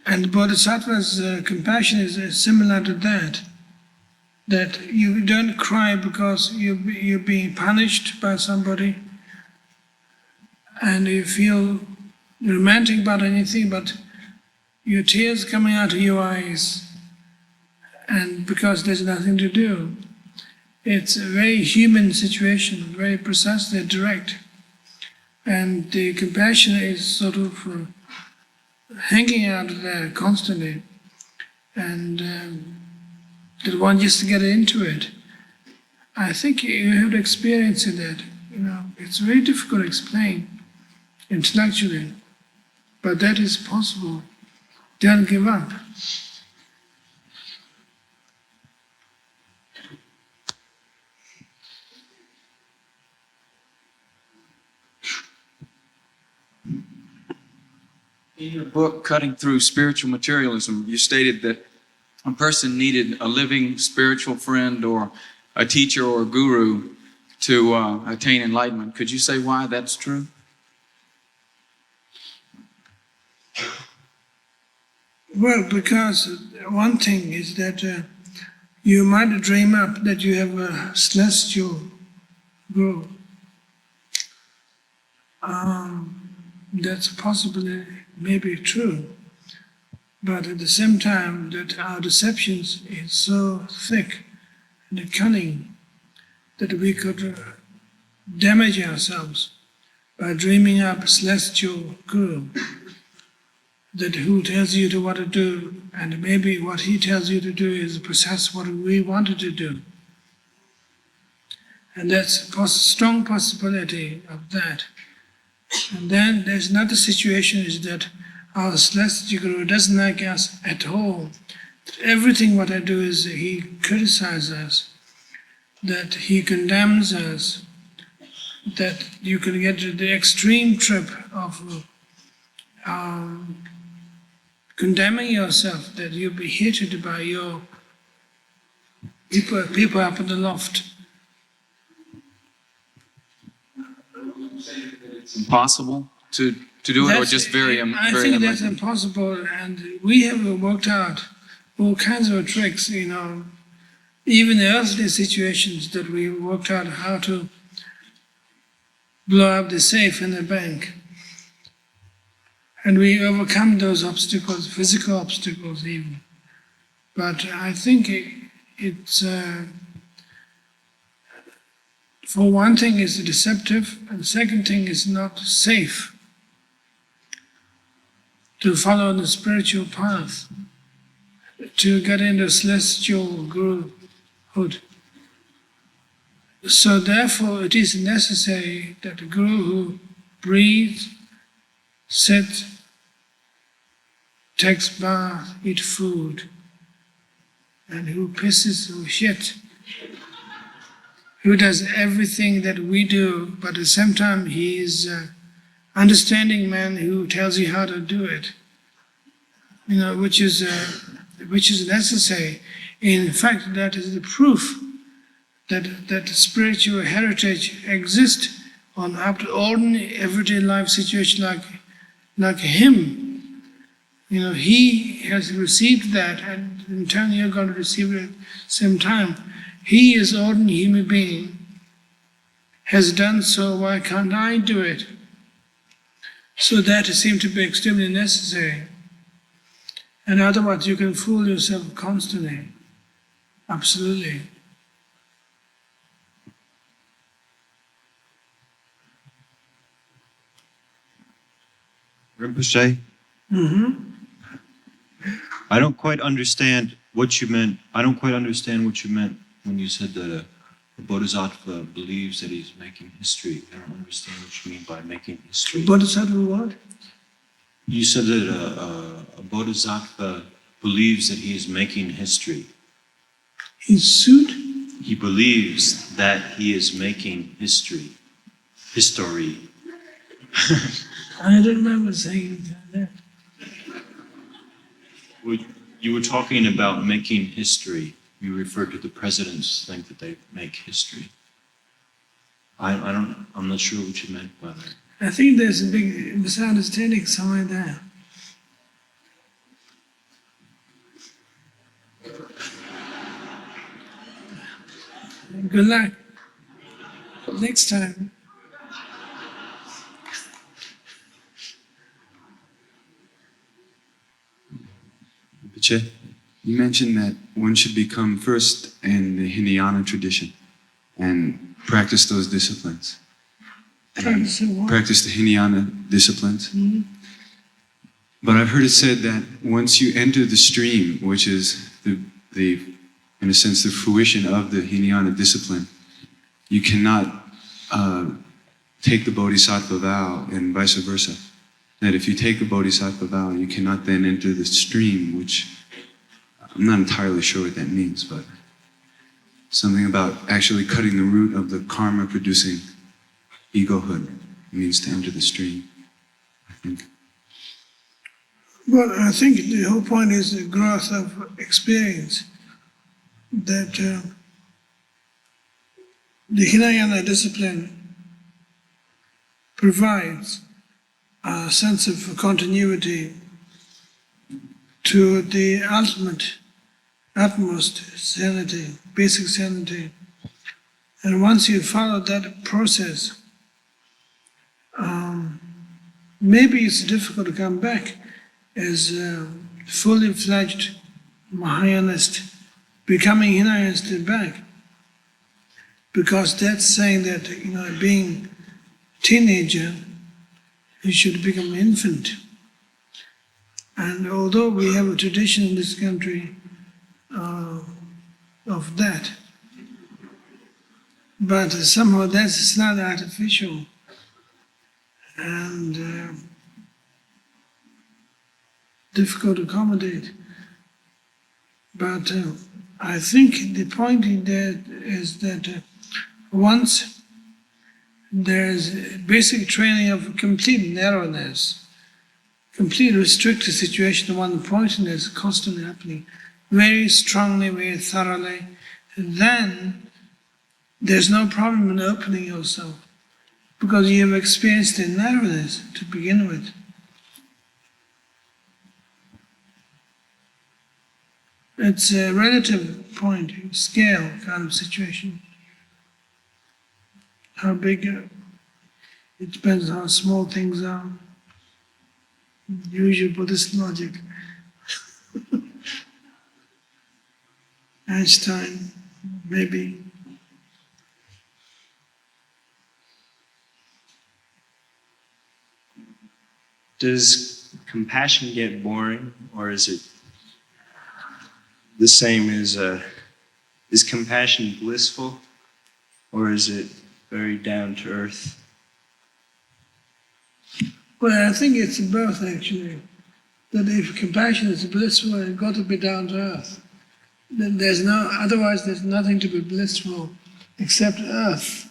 And Bodhisattva's compassion is similar to that. That you don't cry because you're being punished by somebody, and you feel romantic about anything, but your tears coming out of your eyes, and because there's nothing to do. It's a very human situation, very precisely direct. And the compassion is sort of hanging out there constantly. And that one just to get into it. I think you have to experience that. It's very difficult to explain intellectually, but that is possible. Don't give up. In your book, Cutting Through Spiritual Materialism, you stated that a person needed a living spiritual friend or a teacher or a guru to attain enlightenment. Could you say why that's true? Well, because one thing is that you might dream up that you have a celestial guru. That's possibly maybe true. But at the same time, that our deceptions is so thick and cunning that we could damage ourselves by dreaming up a celestial guru that who tells you to what to do, and maybe what he tells you to do is precisely what we wanted to do. And that's a strong possibility of that. And then there's another situation is that our celestial guru doesn't like us at all. Everything what I do is he criticizes us, that he condemns us, that you can get to the extreme trip of condemning yourself, that you'll be hated by your people up in the loft. It's impossible to do it, or just very I very think that's unlikely? impossible, and we have worked out all kinds of tricks, even in earthly situations that we worked out how to blow up the safe in the bank. And we overcome those obstacles, physical obstacles even. But I think it's, for one thing, it's deceptive, and the second thing is not safe to follow the spiritual path, to get into celestial guruhood. So therefore it is necessary that the guru who breathes, sits, takes bath, eat food, and who pisses or shit, who does everything that we do, but at the same time he is an understanding man who tells you how to do it, which is necessary. In fact, that is the proof that spiritual heritage exists on after ordinary everyday life situation like him. He has received that, and in turn you're going to receive it at the same time. He is ordinary human being, has done so, why can't I do it? So that seems to be extremely necessary. And otherwise you can fool yourself constantly. Absolutely. Rinpoche? I don't quite understand what you meant. I don't quite understand what you meant when you said that a bodhisattva believes that he's making history. I don't understand what you mean by making history. Bodhisattva what? You said that a bodhisattva believes that he is making history. His suit? He believes that he is making history. History. I don't remember saying that. Well, you were talking about making history. You referred to the presidents think that they make history. I'm not sure what you meant by that. I think there's a big misunderstanding somewhere there. Good luck. Next time. You mentioned that one should become first in the Hinayana tradition and practice those disciplines. Practice the Hinayana disciplines. Mm-hmm. But I've heard it said that once you enter the stream, which is the in a sense the fruition of the Hinayana discipline, you cannot take the Bodhisattva vow and vice versa. That if you take a Bodhisattva vow, you cannot then enter the stream, which I'm not entirely sure what that means, but something about actually cutting the root of the karma producing egohood means to enter the stream, I think. Well, I think the whole point is the growth of experience. That the Hinayana discipline provides a sense of continuity to the utmost sanity, basic sanity. And once you follow that process, maybe it's difficult to come back as a fully fledged Mahayanist, becoming Hinayanist back. Because that's saying that, being teenager, you should become infant. And although we have a tradition in this country of that, but somehow that's slightly artificial and difficult to accommodate. But I think the point in that is that once there's basic training of complete narrowness, complete restricted situation, one pointedness constantly happening, very strongly, very thoroughly, then there's no problem in opening yourself because you have experienced the narrowness to begin with. It's a relative point, scale kind of situation. How big, it depends how small things are. Usual Buddhist logic. Einstein, maybe. Does compassion get boring, or is it the same as, is compassion blissful, or is it very down to earth? Well, I think it's both actually. That if compassion is blissful, it's got to be down to earth. Then otherwise there's nothing to be blissful except earth.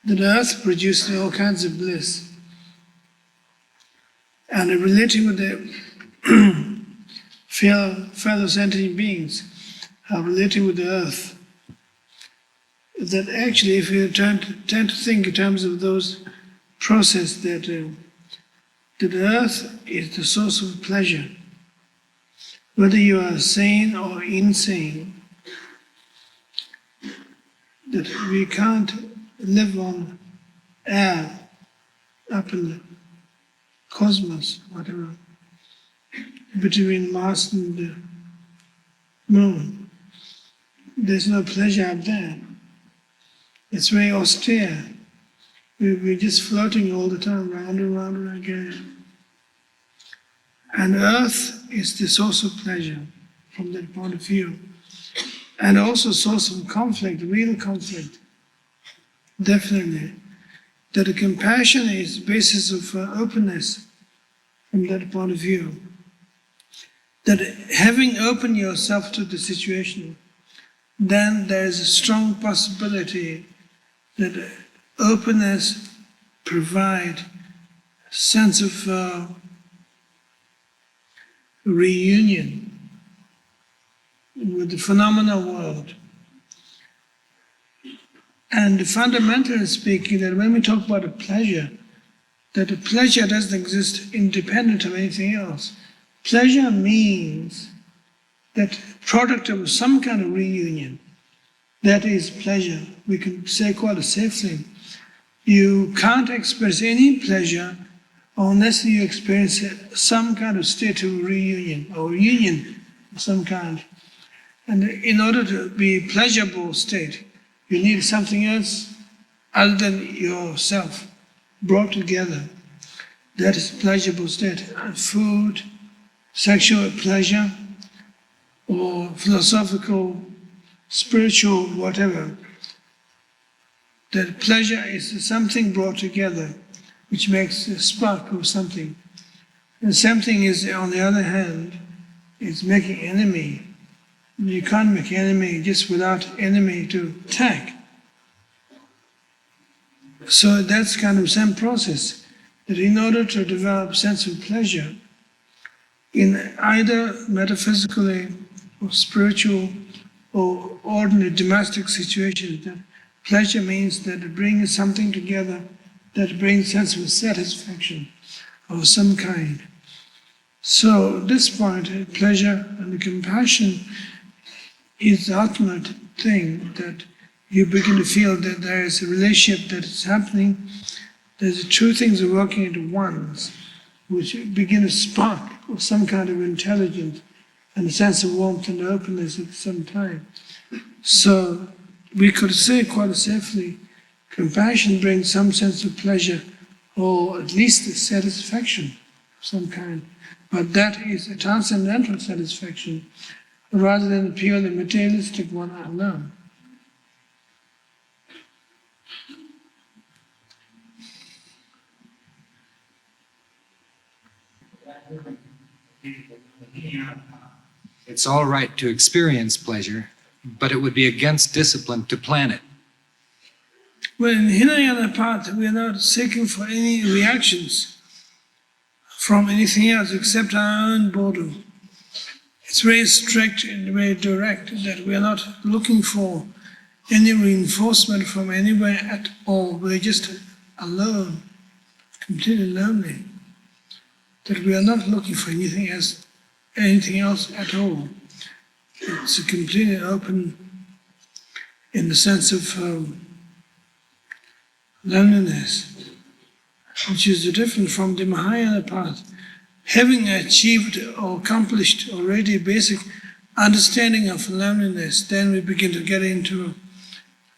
That earth produces all kinds of bliss. And relating with the fellow sentient beings, relating with the earth, that actually if you tend to think in terms of those process that earth is the source of pleasure, whether you are sane or insane, that we can't live on air up in the cosmos, whatever, between Mars and the moon. There's no pleasure up there. It's very austere. We're just floating all the time, round and round and again. And earth is the source of pleasure from that point of view. And also source of conflict, real conflict. Definitely. That the compassion is the basis of openness from that point of view. That having opened yourself to the situation, then there is a strong possibility that openness provide a sense of reunion with the phenomenal world. And fundamentally speaking, that when we talk about a pleasure, that a pleasure doesn't exist independent of anything else. Pleasure means that product of some kind of reunion. That is pleasure. We can say quite safely. You can't experience any pleasure unless you experience some kind of state of reunion or union of some kind. And in order to be a pleasurable state, you need something else other than yourself brought together. That is pleasurable state. Food, sexual pleasure, or philosophical, spiritual, whatever. That pleasure is something brought together which makes a spark of something. And something is, on the other hand, is making enemy. You can't make enemy just without enemy to attack. So that's kind of same process, that in order to develop sense of pleasure, in either metaphysically or spiritual or ordinary domestic situations, that pleasure means that it brings something together that brings sense of satisfaction of some kind. So at this point, pleasure and compassion is the ultimate thing, that you begin to feel that there is a relationship that is happening. There's two things are working at once, which begin to spark of some kind of intelligence and a sense of warmth and openness at some time. So we could say quite safely, compassion brings some sense of pleasure, or at least a satisfaction of some kind. But that is a transcendental satisfaction, rather than a purely materialistic one alone. It's all right to experience pleasure, but it would be against discipline to plan it. Well, in Hinayana path, we are not seeking for any reactions from anything else except our own boredom. It's very strict and very direct, that we are not looking for any reinforcement from anywhere at all. We're just alone, completely lonely. That we are not looking for anything else at all. It's completely open in the sense of loneliness, which is different from the Mahayana path. Having achieved or accomplished already basic understanding of loneliness, then we begin to get into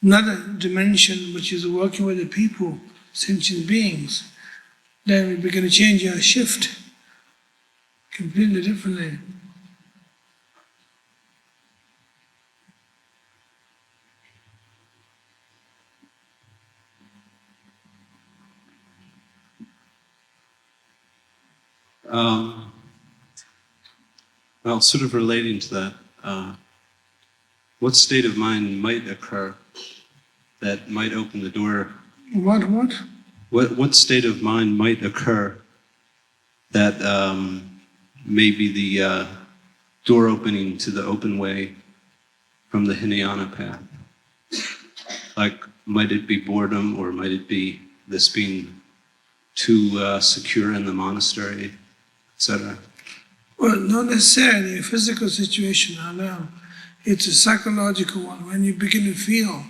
another dimension, which is working with the people, sentient beings. Then we begin to change our shift completely differently. Well, sort of relating to that, what state of mind might occur that might open the door? What state of mind might occur that may be the door opening to the open way from the Hinayana path? Like, might it be boredom, or might it be this being too secure in the monastery, etc.? Well, not necessarily a physical situation alone. It's a psychological one. When you begin to feel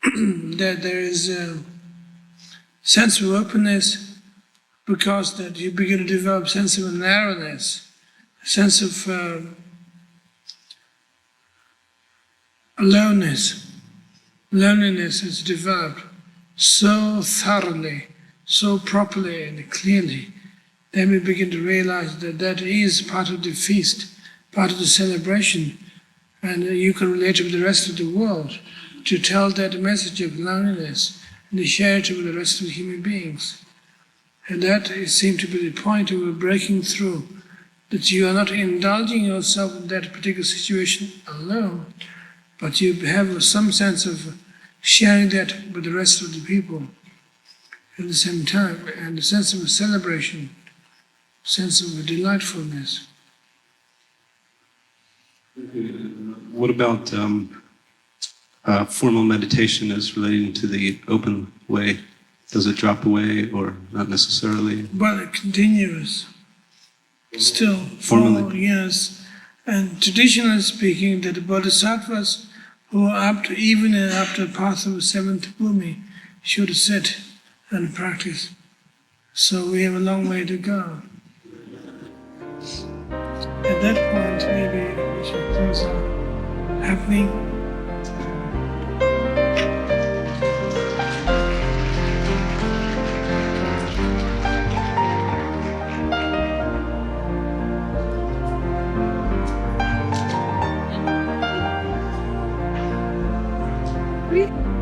that there is a sense of openness, because that you begin to develop a sense of narrowness, a sense of aloneness. Loneliness is developed so thoroughly, so properly and clearly. Then we begin to realize that that is part of the feast, part of the celebration, and you can relate it with the rest of the world to tell that message of loneliness and to share it with the rest of the human beings. And that seems to be the point of breaking through, that you are not indulging yourself in that particular situation alone, but you have some sense of sharing that with the rest of the people at the same time, and a sense of celebration, sense of delightfulness. What about formal meditation as relating to the open way? Does it drop away, or not necessarily? But it continues still Formally. 4 years. And traditionally speaking, that the bodhisattvas who are up to, even after the path of the seventh bhumi, should sit and practice. So we have a long way to go. At that point, maybe we should close our happening. Breathe.